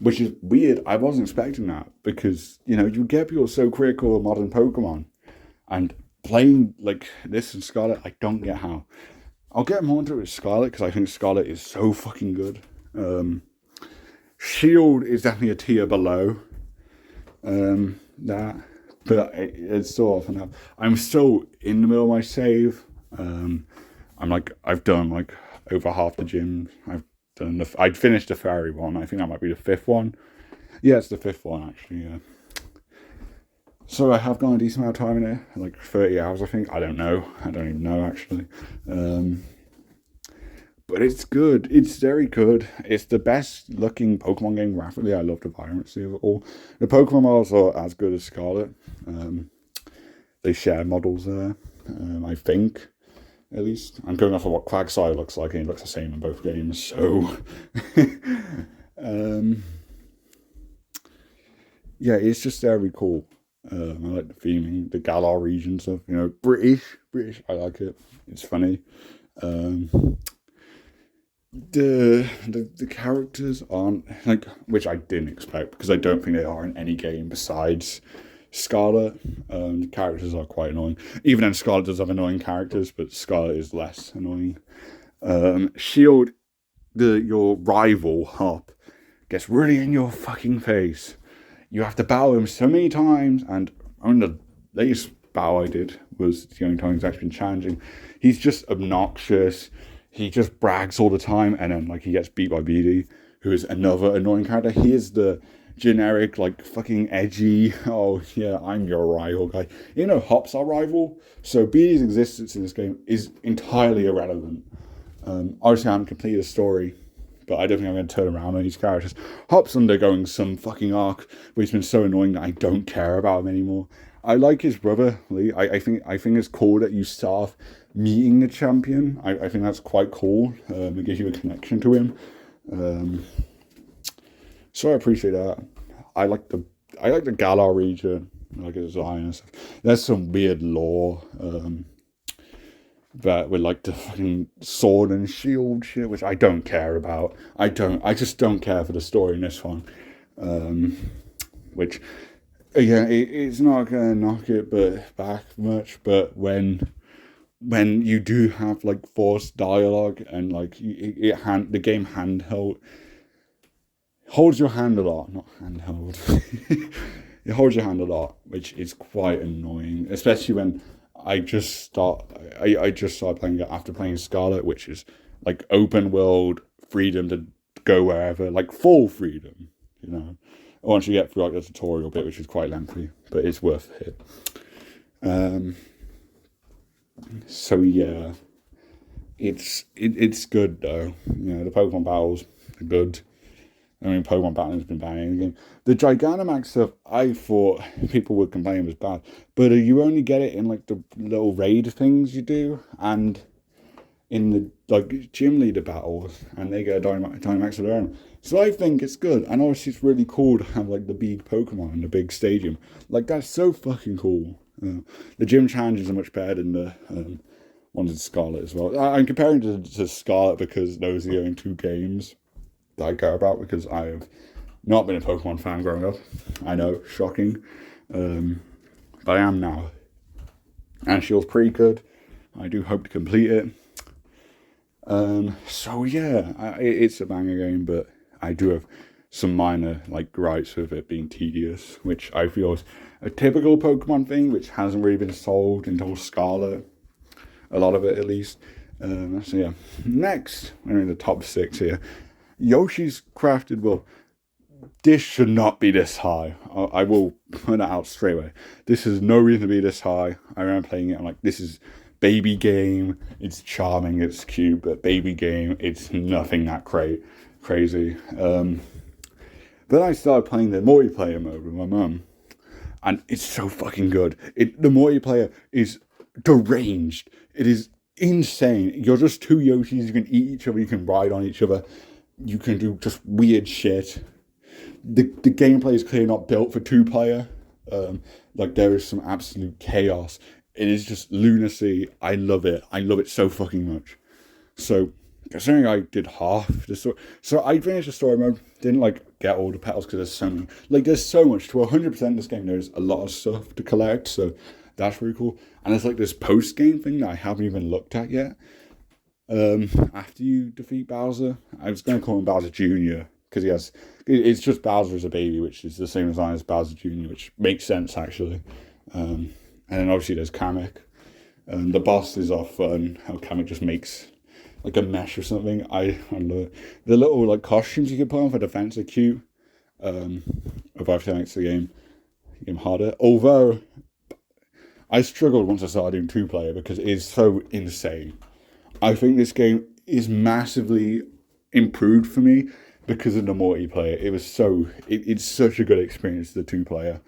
A: Which is weird. I wasn't expecting that because, you get people so critical of modern Pokemon, and playing like this in Scarlet, I don't get how. I'll get more into it with Scarlet because I think Scarlet is so fucking good. Shield is definitely a tier below that, but it's still off and up. I'm still in the middle of my save. I've done like over half the gyms. I'd finished the fairy one. I think that might be the fifth one. Yeah, it's the fifth one actually. Yeah. So I have gone a decent amount of time in it, like 30 hours, I think. I don't even know actually. But it's good. It's very good. It's the best looking Pokemon game graphically. I love the vibrancy of it all. The Pokemon models are as good as Scarlet. They share models there, I think, at least. I'm going off of what Quagsire looks like, and it looks the same in both games. So, yeah, it's just very cool. I like the theming, the Galar region stuff. British. I like it. It's funny. The characters aren't like, which I didn't expect because I don't think they are in any game besides Scarlet. The characters are quite annoying. Even then, Scarlet does have annoying characters, but Scarlet is less annoying. Shield, your rival Hop, gets really in your fucking face. You have to battle him so many times, and only the latest battle I did was the only time he's actually been challenging. He's just obnoxious. He just brags all the time, and then he gets beat by BD, who is another annoying character. He is the generic, fucking edgy, oh yeah, I'm your rival guy. Hop's our rival, so BD's existence in this game is entirely irrelevant. Obviously I haven't completed the story, but I don't think I'm going to turn around on these characters. Hop's undergoing some fucking arc, but he's been so annoying that I don't care about him anymore. I like his brother, Lee. I think it's cool that you start meeting the champion. I think that's quite cool. It gives you a connection to him. So I appreciate that. I like the Galar region. I like his design and stuff. There's some weird lore that with the fucking sword and shield shit, which I don't care about. I just don't care for the story in this one. Which, again, it's not gonna knock it back much, but when you do have forced dialogue and the game handheld holds your hand a lot, not handheld. It holds your hand a lot, which is quite annoying, especially when I just started playing it after playing Scarlet, which is open world freedom to go wherever, full freedom, once you get through the tutorial bit, which is quite lengthy, but it's worth it. So yeah, it's good though. The Pokemon battles are good. Pokemon battling has been banging again. The Gigantamax stuff, I thought people would complain was bad, but you only get it in the little raid things you do, and in the gym leader battles, and they get a Dynamax of their own. So I think it's good, and obviously it's really cool to have the big Pokemon in the big stadium. That's so fucking cool. The gym challenges are much better than the ones in Scarlet as well. I'm comparing to Scarlet because those are the only two games that I care about, because I have not been a Pokemon fan growing up. I know, shocking. But I am now. And she was pretty good. I do hope to complete it. So yeah, it's a banger game, but I do have some minor like gripes with it being tedious, which I feel is a typical Pokemon thing, which hasn't really been solved until Scarlet. A lot of it, at least. So yeah, next we're in the top 6 here. Yoshi's Crafted World. This should not be this high. I will put that out straight away. This has no reason to be this high. I remember playing it. I'm like, this is baby game. It's charming. It's cute, but baby game. It's nothing that crazy. Then I started playing the multiplayer mode with my mum, and it's so fucking good. The multiplayer is deranged. It is insane. You're just two Yoshis. You can eat each other. You can ride on each other. You can do just weird shit. The gameplay is clearly not built for 2-player. Like, there is some absolute chaos. It is just lunacy. I love it. I love it so fucking much. So, considering I did half the story, so I finished the story mode. Didn't like get all the petals because there's so many. Like, there's so much. To 100% this game, there's a lot of stuff to collect. So that's really cool. And there's like this post game thing that I haven't even looked at yet. After you defeat Bowser, I was going to call him Bowser Jr. because it's just Bowser as a baby, which is the same design as Bowser Jr., which makes sense actually. And then obviously there's Kamek. The bosses are fun. How Kamek just makes like a mesh or something. I love it. The little like costumes you can put on for defense are cute. If I've makes the game harder. Although I struggled once I started doing 2-player because it is so insane. I think this game is massively improved for me because of the multiplayer. It's such a good experience, the 2-player.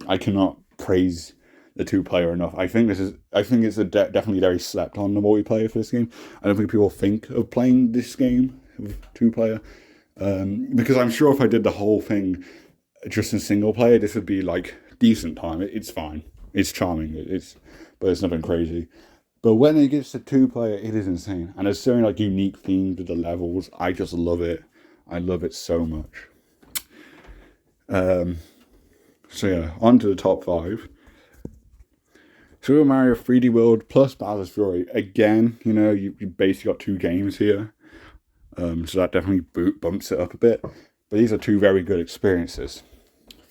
A: I cannot praise the 2-player enough. I think it's definitely very slept on, the multiplayer for this game. I don't think people think of playing this game with 2-player. Because I'm sure if I did the whole thing just in single player, this would be like decent time. It's fine. It's charming. But it's nothing crazy. But when it gets to 2-player, it is insane. And there's so many like unique themes with the levels. I just love it. I love it so much. So yeah, on to the top 5. Super Mario 3D World plus Bowser's Fury. Again, you basically got 2 games here. So that definitely bumps it up a bit. But these are 2 very good experiences.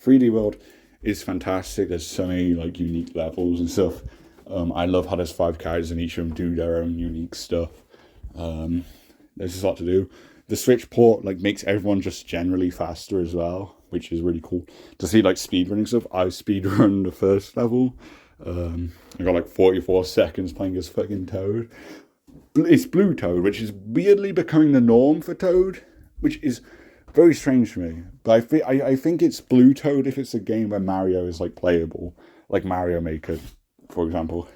A: 3D World is fantastic. There's so many like unique levels and stuff. I love how there's 5 characters and each of them do their own unique stuff. There's just a lot to do. The Switch port like makes everyone just generally faster as well, which is really cool to see. Like speedrunning stuff. I speedrun the first level. I got like 44 seconds playing as fucking Toad. It's Blue Toad, which is weirdly becoming the norm for Toad, which is very strange for me. But I think it's Blue Toad if it's a game where Mario is like playable, like Mario Maker, for example.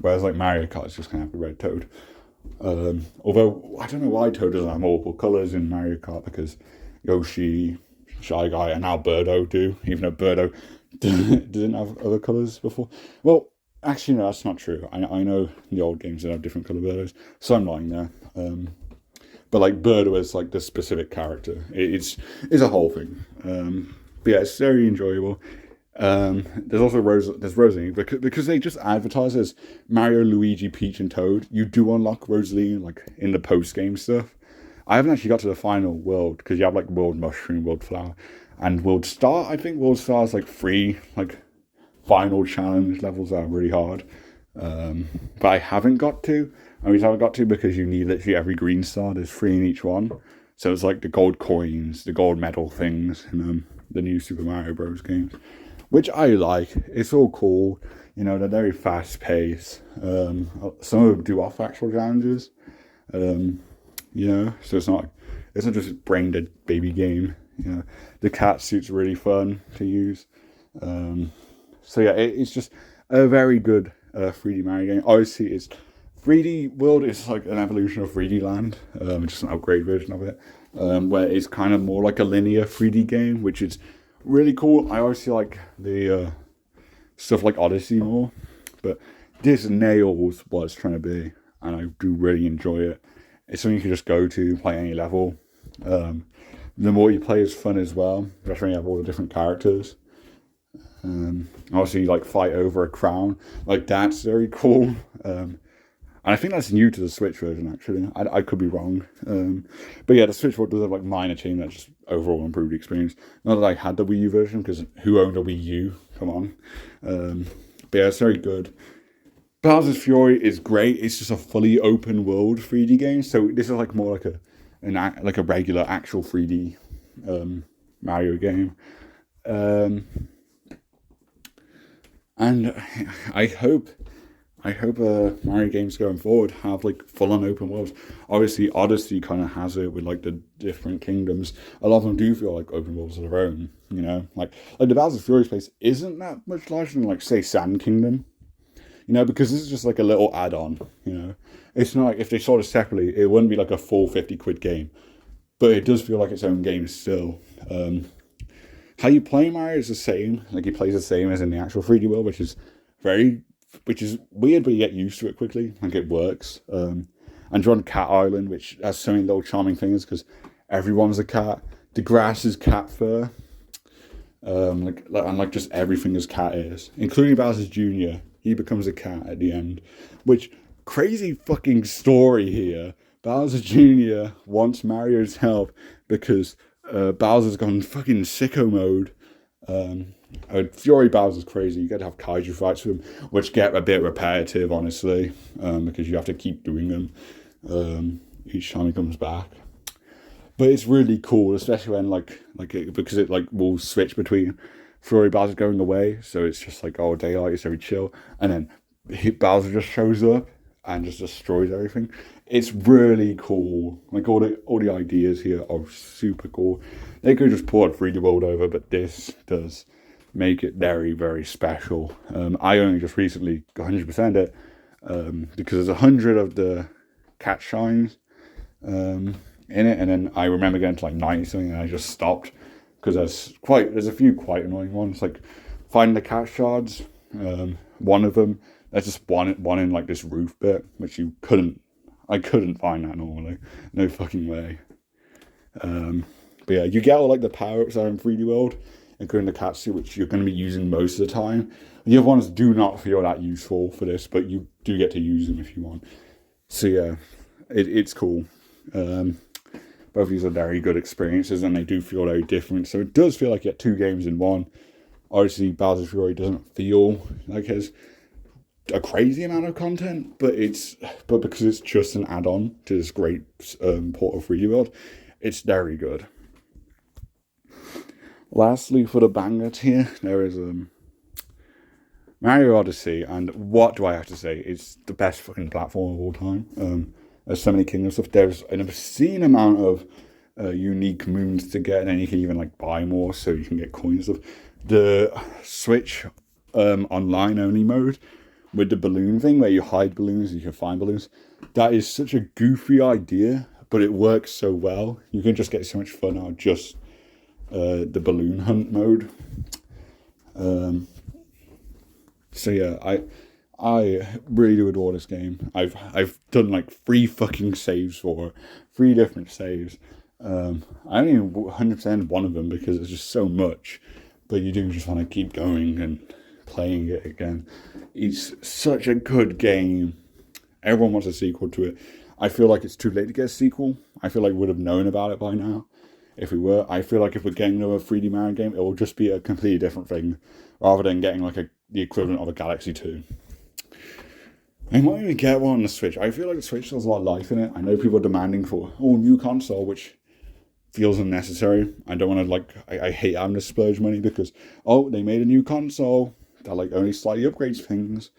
A: Whereas like Mario Kart is just gonna have a red Toad. Although I don't know why Toad doesn't have multiple colours in Mario Kart, because Yoshi, Shy Guy, and now Birdo do, even though Birdo didn't have other colours before. Well, actually no, that's not true. I know the old games that have different colour Birdos, so I'm lying there. But like Birdo is like the specific character. It's a whole thing. But yeah, it's very enjoyable. There's also Rosalie, because they just advertise as Mario, Luigi, Peach, and Toad. You do unlock Rosalie like in the post game stuff. I haven't actually got to the final world because you have like World Mushroom, World Flower, and World Star. I think World Star is like 3 like final challenge levels that are really hard. But I haven't got to. I haven't got to because you need literally every green star. There's 3 in each one. So it's like the gold coins, the gold medal things in the new Super Mario Bros. Games, which I like. It's all cool. They're very fast paced. Some of them do offer actual challenges. So it's not just a brain dead baby game. The cat suit's really fun to use. So yeah, it's just a very good 3D Mario game. Obviously, 3D World is like an evolution of 3D Land, just an upgrade version of it, where it's kind of more like a linear 3D game, which is really cool. I obviously like the stuff like Odyssey more, but this nails what it's trying to be, and I do really enjoy it. It's something you can just go to, play any level. The more you play is fun as well, especially when you have all the different characters. Obviously, like, fight over a crown. Like, that's very cool. And I think that's new to the Switch version, actually. I could be wrong. But yeah, the Switch one does have, like, minor change that just overall improved the experience. Not that I had the Wii U version, because who owned a Wii U? Come on. But yeah, it's very good. Bowser's Fury is great. It's just a fully open world 3D game. So this is like more like a regular actual 3D Mario game. And I hope Mario games going forward have like full-on open worlds. Obviously, Odyssey kind of has it with like the different kingdoms. A lot of them do feel like open worlds of their own. You know, like the Bowser's Fury place isn't that much larger than like say Sand Kingdom. You know, because this is just like a little add-on. You know, it's not like if they sold it separately, it wouldn't be like a full 50 quid game. But it does feel like its own game still. How you play Mario is the same. Like, he plays the same as in the actual 3D world, which is weird, but you get used to it quickly. Like, it works. And you're on Cat Island, which has so many little charming things because everyone's a cat. The grass is cat fur. And just everything is cat ears, including Bowser Jr. He becomes a cat at the end, which crazy fucking story here. Bowser Jr. wants Mario's help because Bowser's gone fucking sicko mode. Fury Bowser's crazy. You got to have kaiju fights with him, which get a bit repetitive, honestly, because you have to keep doing them each time he comes back. But it's really cool, especially when because it will switch between Fury Bowser going away, so it's just like, oh, daylight is very chill, and then Bowser just shows up and just destroys everything. It's really cool. Like, all the ideas here are super cool. They could just port 3D World over, but this does make it very, very special. I only just recently 100%ed it because there's 100 of the cat shines in it, and then I remember getting to like 90 something, and I just stopped because there's a few quite annoying ones, like finding the cat shards. One of them, there's just one in like this roof bit, which I couldn't find that normally. No fucking way. But yeah, you get all like the power-ups that are in 3D World, including the cat suit, which you're going to be using most of the time. The other ones do not feel that useful for this, but you do get to use them if you want. So yeah, it's cool. Both of these are very good experiences, and they do feel very different. So it does feel like you get two games in one. Obviously, Bowser's Fury doesn't feel like it's a crazy amount of content, but because it's just an add-on to this great port of 3D World, it's very good. Lastly, for the bangers here, there is Mario Odyssey, and what do I have to say? It's the best fucking platform of all time. There's so many kingdom stuff. There's an obscene amount of unique moons to get, and then you can even like buy more, so you can get coins and stuff. The Switch online only mode with the balloon thing, where you hide balloons and you can find balloons, that is such a goofy idea, but it works so well. You can just get so much fun out of just the balloon hunt mode. So yeah, I really do adore this game. I've done like 3 fucking saves for it, 3 different saves. I only 100% one of them because it's just so much, but you do just want to keep going and playing it again. It's such a good game. Everyone wants a sequel to it. I feel like it's too late to get a sequel. I feel like we would have known about it by now if we were. I feel like if we're getting another 3D Mario game, it will just be a completely different thing rather than getting like the equivalent of a Galaxy 2. I might even get one on the Switch. I feel like the Switch has a lot of life in it. I know people are demanding for new console, which feels unnecessary. I don't want to I hate having to splurge money because they made a new console that like only slightly upgrades things.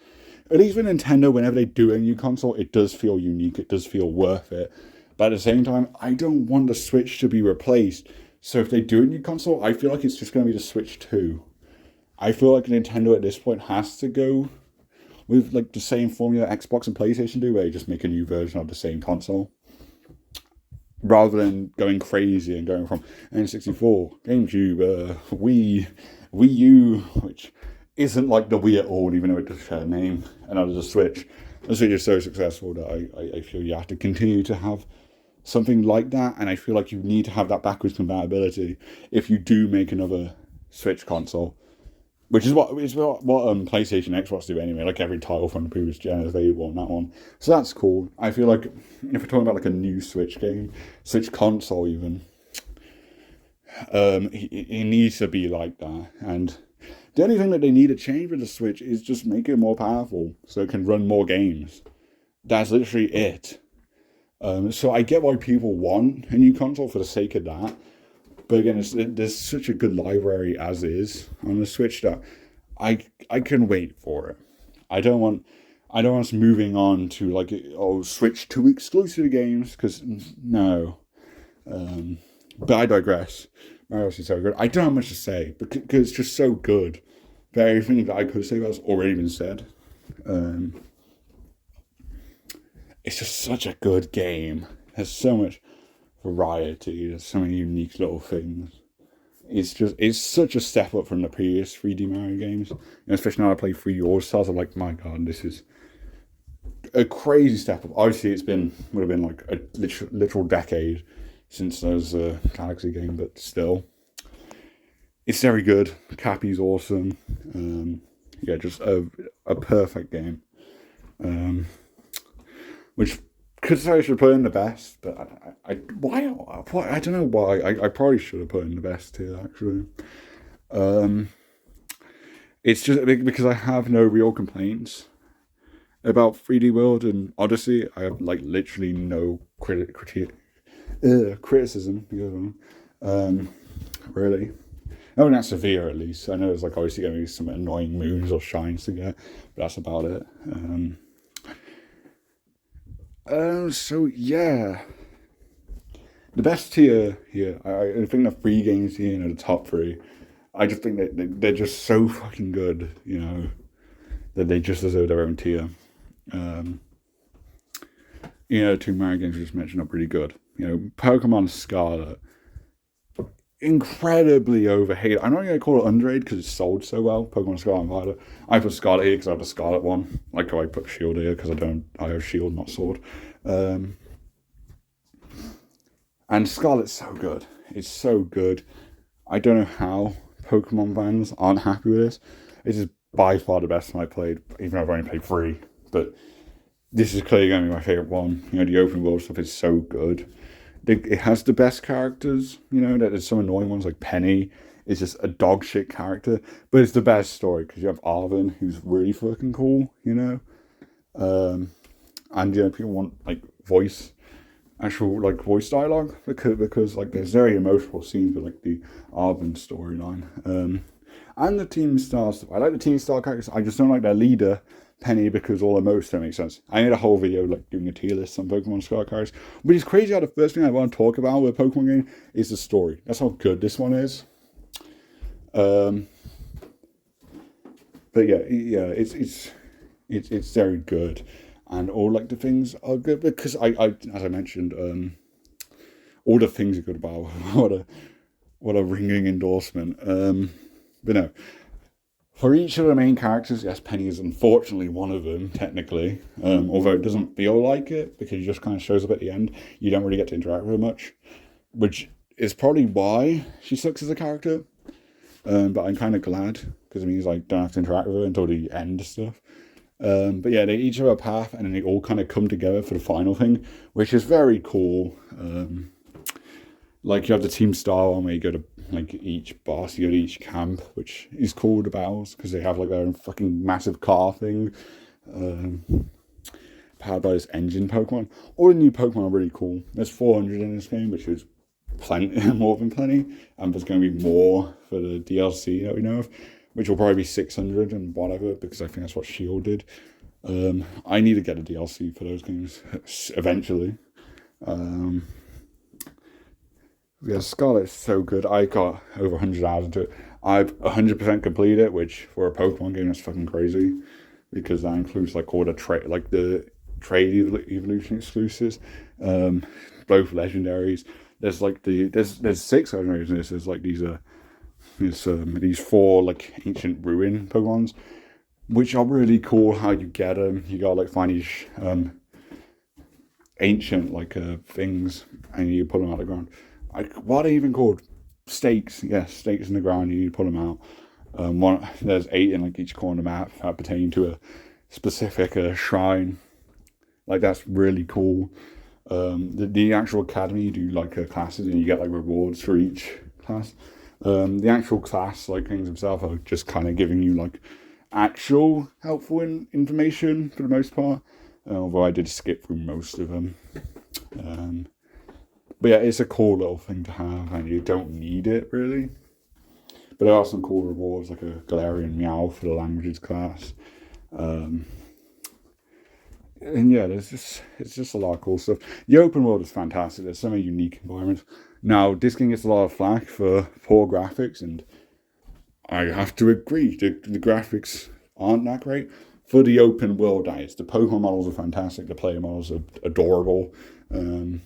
A: At least with Nintendo, whenever they do a new console, it does feel unique. It does feel worth it. But at the same time, I don't want the Switch to be replaced. So if they do a new console, I feel like it's just going to be the Switch 2. I feel like Nintendo at this point has to go with like the same formula Xbox and PlayStation do, where you just make a new version of the same console, rather than going crazy and going from N64, GameCube, Wii U, which isn't like the Wii at all, even though it does share a name, and now there's a Switch. The Switch is so successful that I feel you have to continue to have something like that, and I feel like you need to have that backwards compatibility if you do make another Switch console, which is what PlayStation, Xbox do anyway. Like every title from the previous gen is available on that one, so that's cool. I feel like if we're talking about like a new Switch game, Switch console even, it needs to be like that. And the only thing that they need to change with the Switch is just make it more powerful so it can run more games. That's literally it. So I get why people want a new console for the sake of that. But again, there's such a good library as is on the Switch that I can wait for it. I don't want us moving on to like Switch 2 exclusive games, because no. But I digress. Mario Odyssey is so good. I don't have much to say because it's just so good. But everything that I could say has already been said. It's just such a good game. There's so much variety. There's so many unique little things. It's such a step up from the previous 3D Mario games. Especially now I play 3D All Stars, I'm like, my god, this is a crazy step up. Obviously, would have been like a literal decade since there was a Galaxy game, but still, it's very good. Cappy's awesome. Just a perfect game. Which could say I should put in the best, but I don't know why. I probably should have put in the best here actually. It's just because I have no real complaints about 3D World and Odyssey. I have like literally no criticism. Really. I mean, that's severe at least. I know there's like obviously going to be some annoying moons or shines to get, but that's about it. So yeah, the best tier here. I think the 3 games here are the top 3. I just think that they're just so fucking good, that they just deserve their own tier. 2 Mario games we just mentioned are pretty good. Pokemon Scarlet, incredibly overhated. I'm not going to call it underrated because it's sold so well. Pokemon Scarlet and Violet. I put Scarlet here because I have the Scarlet one. Like how I put Shield here because I have Shield, not Sword. And Scarlet's so good. It's so good. I don't know how Pokemon fans aren't happy with this. This is by far the best one I played, even though I've only played 3. But this is clearly going to be my favourite one. The open world stuff is so good. It has the best characters, there's some annoying ones like Penny is just a dog shit character, but it's the best story because you have Arven, who's really fucking cool, and people want like actual like voice dialogue because like there's very emotional scenes with like the Arven storyline, and the Team Star stuff. I like the Team Star characters. I just don't like their leader Penny because all the moves don't make sense. I made a whole video like doing a tier list on Pokemon Scarlet cards, but it's crazy how the first thing I want to talk about with a Pokemon game is the story. That's how good this one is. But yeah, it's very good, and all like the things are good because I as I mentioned, all the things are good about what a ringing endorsement. But no. For each of the main characters, yes, Penny is unfortunately one of them, technically. Although it doesn't feel like it, because he just kind of shows up at the end. You don't really get to interact with her much, which is probably why she sucks as a character. But I'm kind of glad, because it means I don't have to interact with her until the end stuff. But yeah, they each have a path, and then they all kind of come together for the final thing, which is very cool. Like you have the Team Star one where you go to like each boss, you go to each camp, which is called the battles because they have like their own fucking massive car thing, powered by this engine Pokemon. All the new Pokemon are really cool. There's 400 in this game, which is plenty, more than plenty, and there's going to be more for the DLC that we know of, which will probably be 600 and whatever because I think that's what Shield did. I need to get a DLC for those games eventually. Yeah, Scarlet's so good. I got over 100 hours into it. I've 100% completed it, which for a Pokemon game is fucking crazy because that includes like all the trade evolution exclusives, both legendaries. There's like there's 6 legendaries in this. There's like these 4 like ancient ruin Pokemons, which are really cool. How you get them? You gotta like find these ancient like things, and you pull them out of the ground. Like, what are they even called? Stakes. Yes, stakes in the ground. You need to pull them out. There's 8 in like each corner of the map that pertain to a specific shrine. Like, that's really cool. The actual academy, you do like classes and you get like rewards for each class. The actual class like things themselves are just kind of giving you like actual helpful information for the most part. Although I did skip through most of them. But yeah, it's a cool little thing to have, and you don't need it really. But there are some cool rewards, like a Galarian Meow for the languages class. And yeah, it's just a lot of cool stuff. The open world is fantastic. There's so many unique environments. Now, this game gets a lot of flack for poor graphics, and I have to agree. The graphics aren't that great. For the open world, the Pokemon models are fantastic. The player models are adorable. And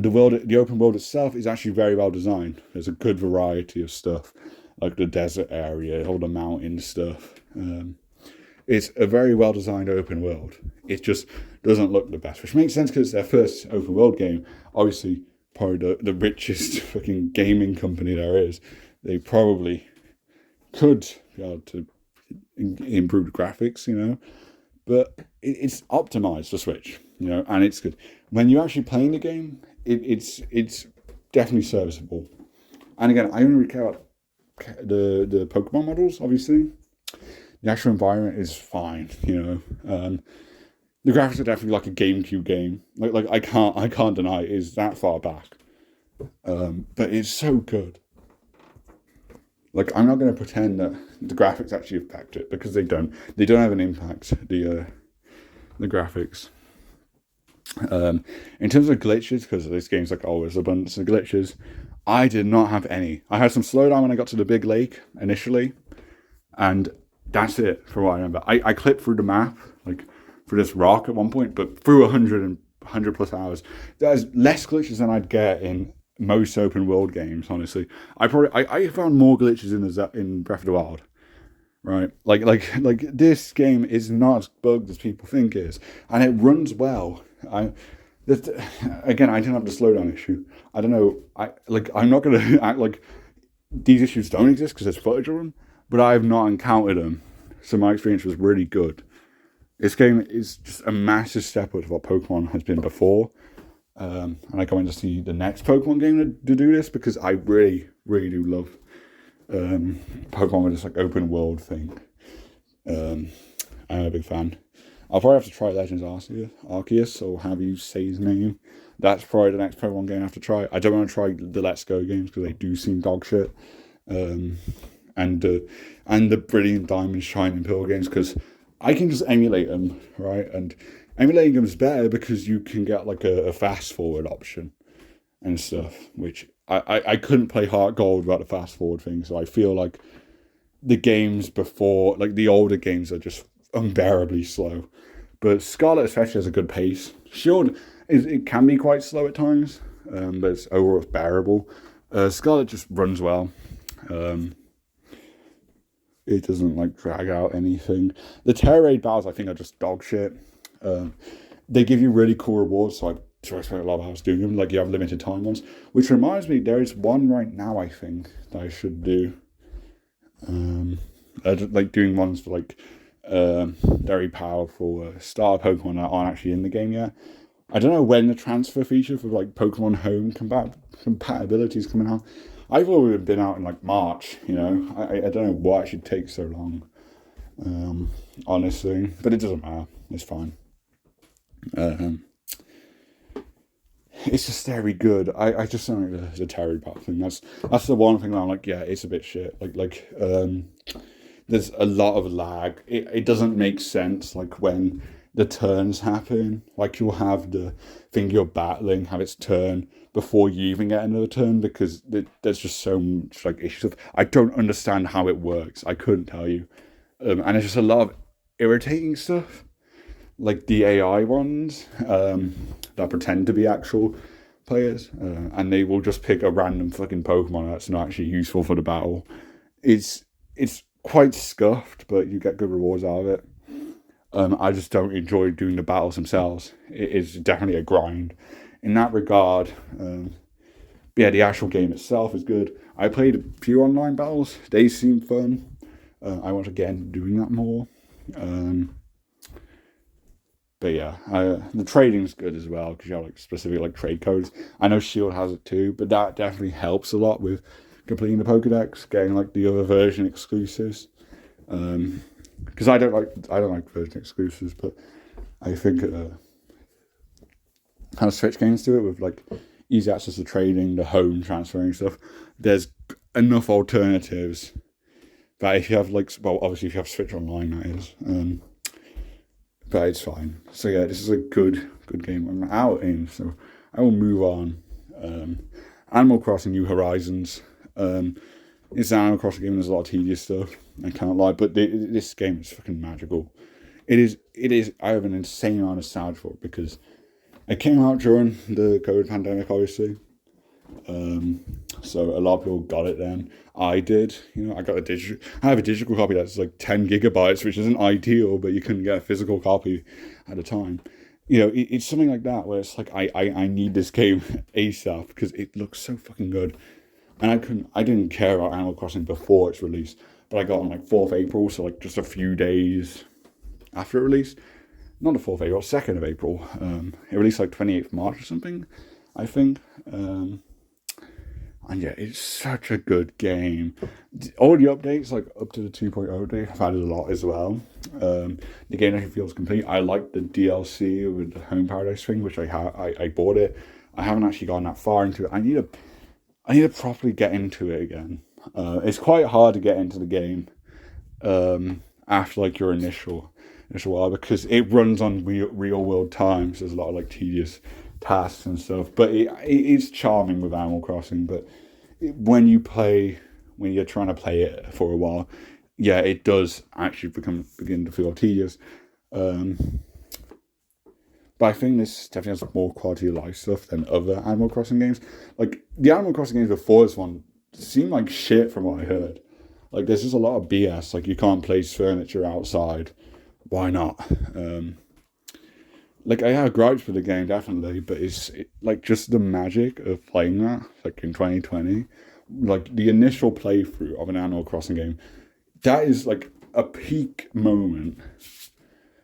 A: the open world itself is actually very well designed. There's a good variety of stuff, like the desert area, all the mountain stuff. It's a very well designed open world. It just doesn't look the best, which makes sense because it's their first open world game. Obviously, probably the richest fucking gaming company there is. They probably could be able to improve the graphics, but it's optimized for Switch, and it's good. When you're actually playing the game, it's definitely serviceable. And again, I only really care about the Pokemon models, obviously. The actual environment is fine, The graphics are definitely like a GameCube game. Like I can't deny it is that far back. But it's so good. Like, I'm not going to pretend that the graphics actually affect it, because they don't. They don't have an impact, the graphics. In terms of glitches, because this game's like always abundance of glitches, I did not have any. I had some slowdown when I got to the big lake initially, and that's it for what I remember. I clipped through the map, like, for this rock at one point, but through 100 plus hours. There's less glitches than I'd get in most open world games, honestly. I found more glitches in Breath of the Wild, right? Like this game is not as bugged as people think it is, and it runs well. Again, I didn't have the slowdown issue. I don't know. I'm not gonna act like these issues don't exist because there's footage of them, but I have not encountered them, so my experience was really good. This game is just a massive step up to what Pokemon has been before. And I can't wait to see the next Pokemon game to do this, because I really, really do love Pokemon with this like open world thing. I'm a big fan. I'll probably have to try Legends Arceus, or however you say his name. That's probably the next Pokemon game I have to try. I don't want to try the Let's Go games because they do seem dog shit. And the Brilliant Diamond, Shining Pearl games, because I can just emulate them, right? And emulating them is better because you can get like a fast forward option and stuff, which I couldn't play Heart Gold without the fast forward thing. So I feel like the games before, like the older games, are just unbearably slow. But Scarlet especially has a good pace. Shield it can be quite slow at times, but it's overall bearable. Scarlet just runs well. It doesn't like drag out anything. The Terra Raid battles I think are just dog shit. They give you really cool rewards, so I spent a lot of hours doing them. Like, you have limited time ones, which reminds me, there is one right now I think that I should do. Like doing ones for like very powerful star Pokemon that aren't actually in the game yet. I don't know when the transfer feature for like Pokemon Home compatibility is coming out. I thought it would have been out in like March. I don't know why it should take so long. Honestly, but it doesn't matter. It's fine. It's just very good. I just don't like the Terry Pop thing. That's the one thing that I'm like, yeah, it's a bit shit. There's a lot of lag. It doesn't make sense. Like, when the turns happen, like, you'll have the thing you're battling have its turn before you even get another turn, because there's just so much like issues. I don't understand how it works. I couldn't tell you. And it's just a lot of irritating stuff, like the AI ones that pretend to be actual players, and they will just pick a random fucking Pokemon that's not actually useful for the battle. It's quite scuffed, but you get good rewards out of it. I just don't enjoy doing the battles themselves. It is definitely a grind in that regard. Yeah, the actual game itself is good. I played a few online battles. They seem fun. I want to get into doing that more. But yeah, the trading's good as well because you have like specific like trade codes. I know Shield has it too, but that definitely helps a lot with completing the Pokédex, getting like the other version exclusives. Because I don't like version exclusives, but I think kind of Switch games to it with like easy access to trading, the home transferring stuff. There's enough alternatives that if you have like, well, obviously if you have Switch Online, that is, but it's fine. So yeah, this is a good game. I'm out in, so I will move on. Animal Crossing: New Horizons. It's an Animal Crossing game. There's a lot of tedious stuff. I can't lie, but this game is fucking magical. It is. I have an insane amount of nostalgia for it because it came out during the COVID pandemic, obviously. So a lot of people got it then. I did. I got I have a digital copy that's like 10 gigabytes, which isn't ideal, but you couldn't get a physical copy at a time. It's something like that where it's like I need this game ASAP because it looks so fucking good. And I didn't care about Animal Crossing before its release, but I got on like 4th April, so like just a few days after it released. Not the 4th April, 2nd of April. It released like 28th March or something, I think. And yeah, it's such a good game. All the updates, like up to the 2.0 update, have added a lot as well. The game actually feels complete. I like the DLC with the Home Paradise thing, which I bought it. I haven't actually gone that far into it. I need to properly get into it again. It's quite hard to get into the game after like your initial while because it runs on real world time. So there's a lot of like tedious tasks and stuff. But it's charming with Animal Crossing. But when you're trying to play it for a while, yeah, it does actually begin to feel tedious. But I think this definitely has more quality of life stuff than other Animal Crossing games. Like, the Animal Crossing games before this one seemed like shit from what I heard. Like, there's just a lot of BS. Like, you can't place furniture outside. Why not? Like, I have gripes with the game, definitely. But like, just the magic of playing that, like, in 2020. Like, the initial playthrough of an Animal Crossing game, that is, like, a peak moment.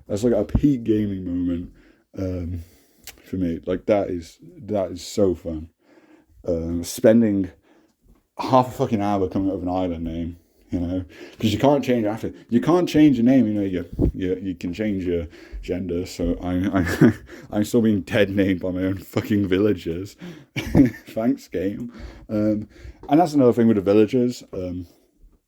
A: That's, like, a peak gaming moment. For me, like that is so fun. Spending half a fucking hour coming up with an island name, because you can't change after. You can't change your name, you can change your gender. So I'm still being dead named by my own fucking villagers. Thanks, game. And that's another thing with the villagers.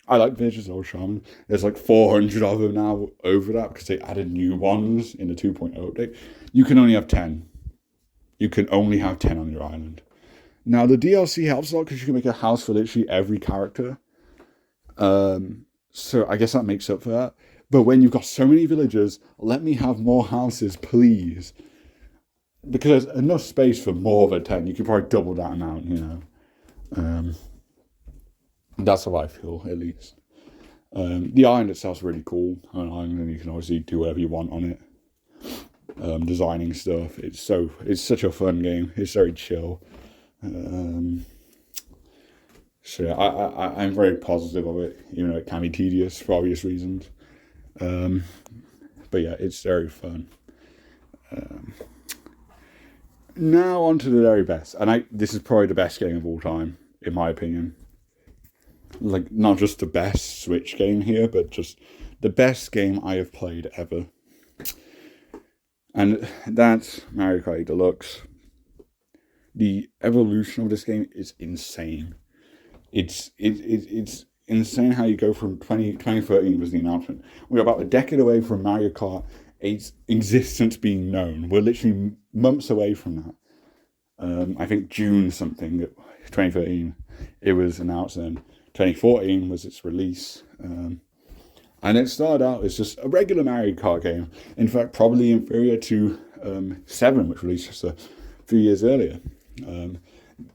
A: I like villagers, all charming. There's like 400 of them now over that because they added new ones in the 2.0 update. You can only have 10. You can only have 10 on your island. Now, the DLC helps a lot because you can make a house for literally every character. So I guess that makes up for that. But when you've got so many villagers, let me have more houses, please. Because there's enough space for more than 10. You could probably double that amount, That's how I feel, at least. The island itself is really cool. An island, and you can obviously do whatever you want on it. Designing stuff. It's such a fun game. It's very chill. So yeah, I'm very positive of it, even though it can be tedious for obvious reasons. But yeah, it's very fun. Now on to the very best, and this is probably the best game of all time, in my opinion. Like, not just the best Switch game here, but just the best game I have played ever. And that's Mario Kart 8 Deluxe. The evolution of this game is insane. It's insane how you go from 2013 was the announcement. We're about a decade away from Mario Kart 8's existence being known. We're literally months away from that. I think June something, 2013, it was announced then. 2014 was its release. And it started out as just a regular Mario Kart game. In fact, probably inferior to 7, which released just a few years earlier.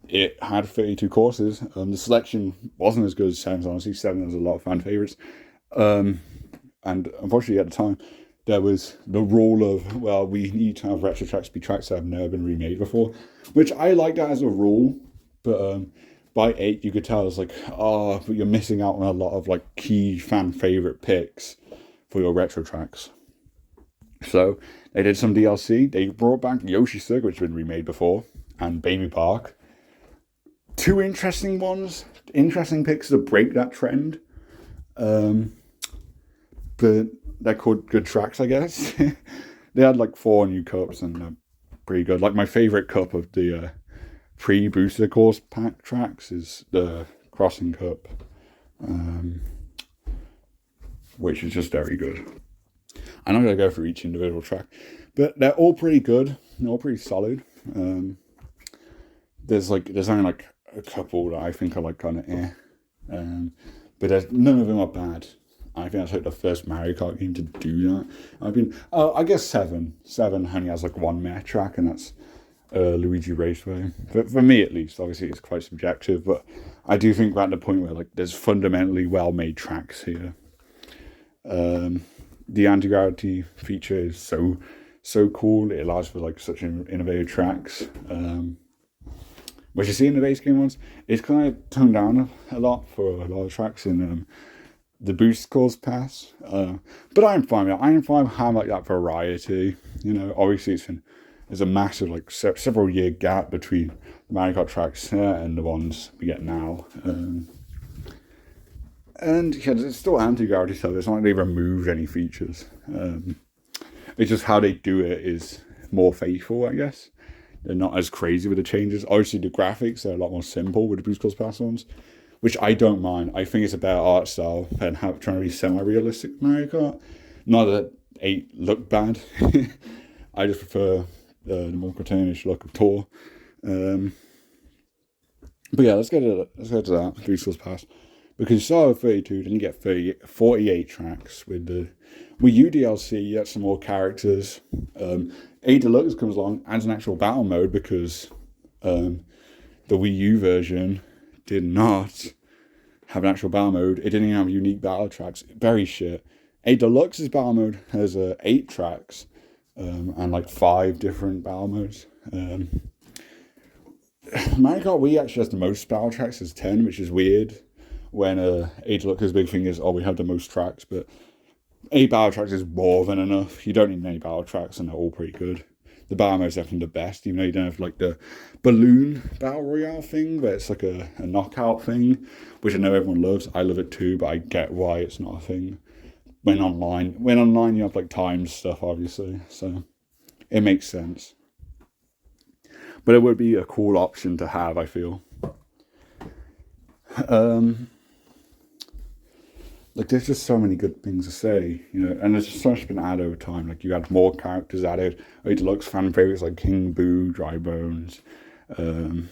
A: It had 32 courses. The selection wasn't as good as 7, honestly. 7 has a lot of fan favourites. And unfortunately, at the time, there was the rule of, well, we need to have retro tracks be tracks that have never been remade before, which I like that as a rule. But by 8, you could tell it's like, oh, but you're missing out on a lot of like key fan favorite picks for your retro tracks. So they did some DLC. They brought back Yoshi Circuit, which had been remade before, and Baby Park. Two interesting ones, interesting picks to break that trend. But they're called good tracks, I guess. They had like 4 new cups and they're pretty good. Like my favorite cup of the pre-booster course pack tracks is the Crossing Cup, which is just very good. I'm not going to go through each individual track, but they're all pretty good. They're all pretty solid. There's only like a couple that I think are like kind of but none of them are bad. I think that's like the first Mario Kart game to do that. I guess 7 only has like one meh track, and that's Luigi Raceway. For me, at least, obviously it's quite subjective, but I do think we're at the point where like there's fundamentally well-made tracks here. The anti-gravity feature is so cool. It allows for like such innovative tracks. Which you see in the base game ones, it's kind of toned down a lot for a lot of tracks in the boost course pass. But I'm fine with it. I'm fine with having like that variety. You know, obviously there's a massive like several year gap between the Mario Kart tracks and the ones we get now. And yeah, it's still anti-gravity stuff. It's not like they removed any features. It's just how they do it is more faithful, I guess. They're not as crazy with the changes. Obviously, the graphics are a lot more simple with the Boost Course Pass ones, which I don't mind. I think it's a better art style than trying to be semi-realistic Mario Kart. Not that 8 look bad. I just prefer the more cartoonish look of Tour. But yeah, let's get to that Boost Course Pass. Because you start with 32, then you get 48 tracks with the Wii U DLC. You get some more characters. 8 Deluxe comes along, adds an actual battle mode because the Wii U version did not have an actual battle mode. It didn't even have unique battle tracks. Very shit. 8 Deluxe's battle mode has 8 tracks and like 5 different battle modes. Mario Kart Wii actually has the most battle tracks, as 10, which is weird. When 8 Deluxe's big thing is, we have the most tracks, but 8 battle tracks is more than enough. You don't need any battle tracks, and they're all pretty good. The battle mode is definitely the best, even though you don't have like the balloon battle royale thing, where it's like a knockout thing, which I know everyone loves. I love it too, but I get why it's not a thing. When online you have like timed stuff, obviously, so it makes sense. But it would be a cool option to have, I feel. Like there's just so many good things to say, you know, and there's just so much been added over time. Like you had more characters added. 8 Deluxe fan favorites like King Boo, Dry Bones, and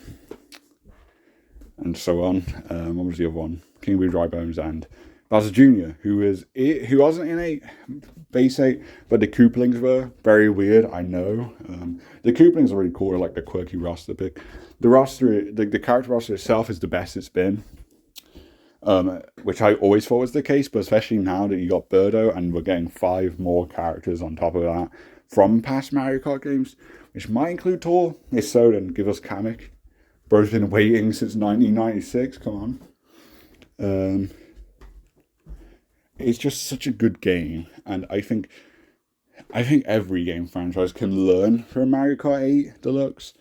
A: so on. What was the other one? King Boo, Dry Bones, and Bowser Jr., who wasn't in 8 base 8, but the Koopalings were very weird. I know. The Koopalings are really cool. Like the quirky roster pick. The character roster itself is the best it's been. Which I always thought was the case, but especially now that you got Birdo and we're getting 5 more characters on top of that from past Mario Kart games, which might include Tor. If so, then give us Kamek. Bro's been waiting since 1996. Come on. It's just such a good game, and I think every game franchise can learn from Mario Kart 8 Deluxe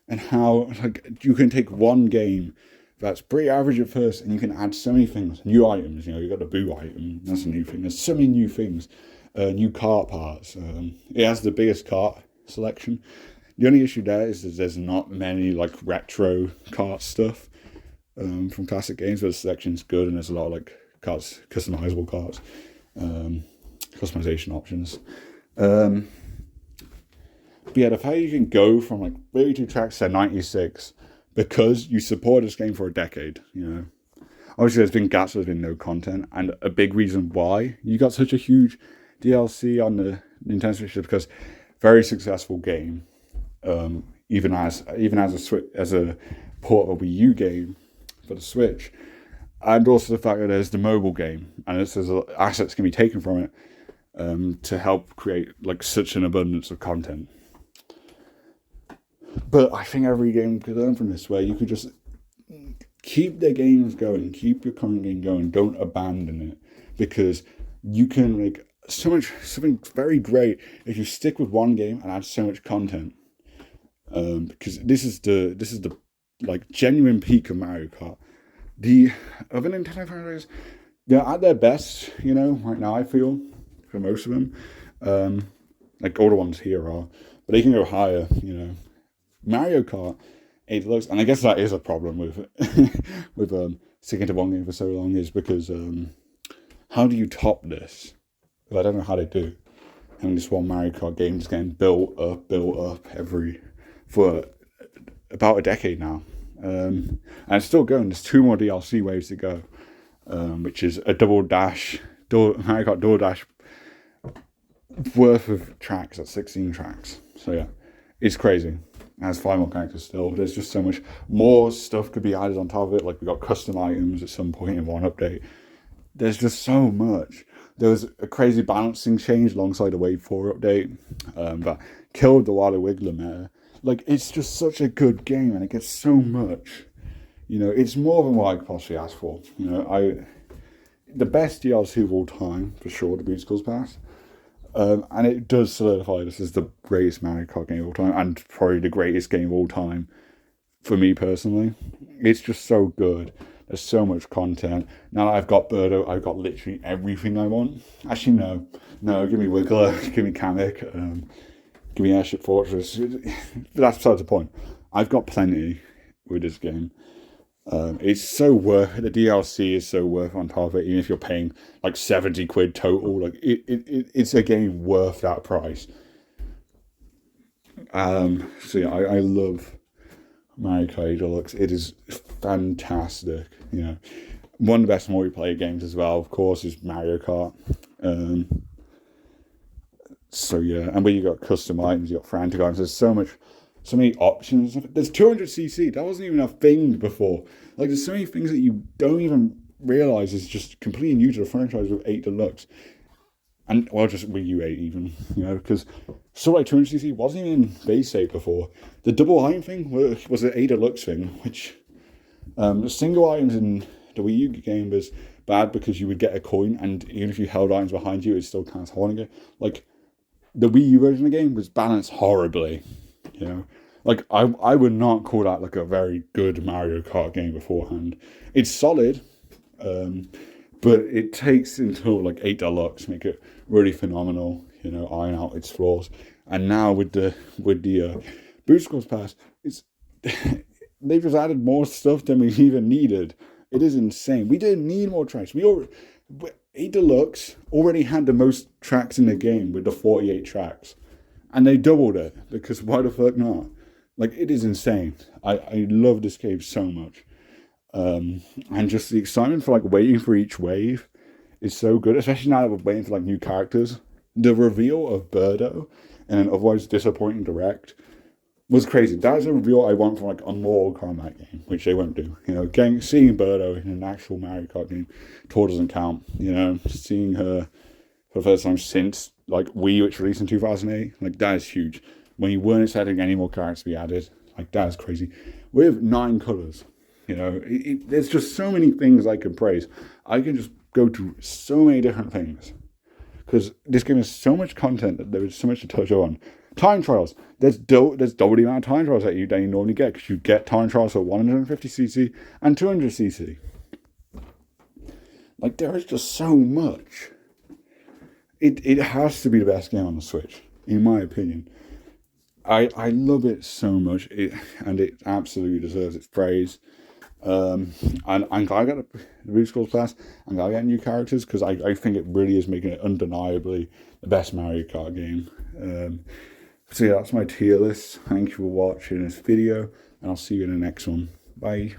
A: and how like you can take one game that's pretty average at first, and you can add so many things, new items. You know, you got the Boo item, that's a new thing. There's so many new things, new kart parts. It has the biggest kart selection. The only issue there is that there's not many like retro kart stuff from classic games, but the selection's good, and there's a lot of like carts, customizable carts, customization options. But yeah, the fact you can go from like 32 tracks to 96. Because you support this game for a decade, you know. Obviously, there's been gaps, there's been no content, and a big reason why you got such a huge DLC on the Nintendo Switch is because very successful game. Even as a port of a Wii U game for the Switch, and also the fact that there's the mobile game, and there's assets can be taken from it to help create like such an abundance of content. But I think every game could learn from this, where you could just keep their games going, keep your current game going, don't abandon it, because you can make something very great if you stick with one game and add so much content. Because this is the like genuine peak of Mario Kart. The other Nintendo franchises, they're at their best, right now, I feel, for most of them. Like all the ones here are, but they can go higher, Mario Kart 8 Deluxe, and I guess that is a problem with with sticking to one game for so long, is because how do you top this? Because I don't know how they do. Having this one Mario Kart game just getting built up for about a decade now, and it's still going. There's 2 more DLC waves to go, which is a Mario Kart Double Dash worth of tracks. That's 16 tracks. So yeah, it's crazy. It has 5 more characters still. There's just so much more stuff could be added on top of it. Like we got custom items at some point in one update. There's just so much. There was a crazy balancing change alongside the Wave 4 update that killed the Waddle Wiggler meta. Like, it's just such a good game, and it gets so much. It's more than what I could possibly ask for. The best DLC of all time, for sure, the Bootskulls Pass. And it does solidify this as the greatest Mario Kart game of all time, and probably the greatest game of all time for me personally. It's just so good. There's so much content. Now that I've got Birdo, I've got literally everything I want. Actually, no. Give me Wiggler, give me Kamek, give me Airship Fortress. That's beside the point. I've got plenty with this game. It's so worth the DLC is so worth on top of it, even if you're paying like 70 quid total. Like it's a game worth that price. So yeah, I love Mario Kart Deluxe. It is fantastic. One of the best multiplayer games as well, of course, is Mario Kart. So yeah, and where you got custom items, you got frantic items. There's so many options. There's 200cc. That wasn't even a thing before. Like, there's so many things that you don't even realize is just completely new to the franchise with 8 Deluxe. And, well, just Wii U 8 even, because so like 200cc wasn't even in base 8 before. The double item thing was an 8 Deluxe thing, which the single items in the Wii U game was bad because you would get a coin, and even if you held items behind you, it still counts holding it. Like, the Wii U version of the game was balanced horribly. Like I would not call that like a very good Mario Kart game beforehand. It's solid, but it takes until like 8 Deluxe make it really phenomenal. Iron out its flaws. And now with the Bootskulls Pass, they've just added more stuff than we even needed. It is insane. We didn't need more tracks. 8 Deluxe already had the most tracks in the game with the 48 tracks. And they doubled it, because why the fuck not? Like, it is insane. I love this game so much. And just the excitement for, like, waiting for each wave is so good, especially now that we're waiting for, like, new characters. The reveal of Birdo in an otherwise disappointing Direct was crazy. That is a reveal I want from, like, a Mortal Kombat game, which they won't do. Seeing Birdo in an actual Mario Kart game, tour doesn't count. Seeing her for the first time since like Wii, which released in 2008, like that is huge. When you weren't expecting any more characters to be added, like that is crazy. With 9 colors, there's just so many things I can praise. I can just go to so many different things because this game has so much content that there is so much to touch on. Time trials, there's double the amount of time trials that you normally get, because you get time trials for 150cc and 200cc. Like, there is just so much. It has to be the best game on the Switch, in my opinion. I love it so much, and it absolutely deserves its praise. And I'm glad I got the Bootskulls Pass. I'm glad I got new characters, because I think it really is making it undeniably the best Mario Kart game. So yeah, that's my tier list. Thank you for watching this video, and I'll see you in the next one. Bye.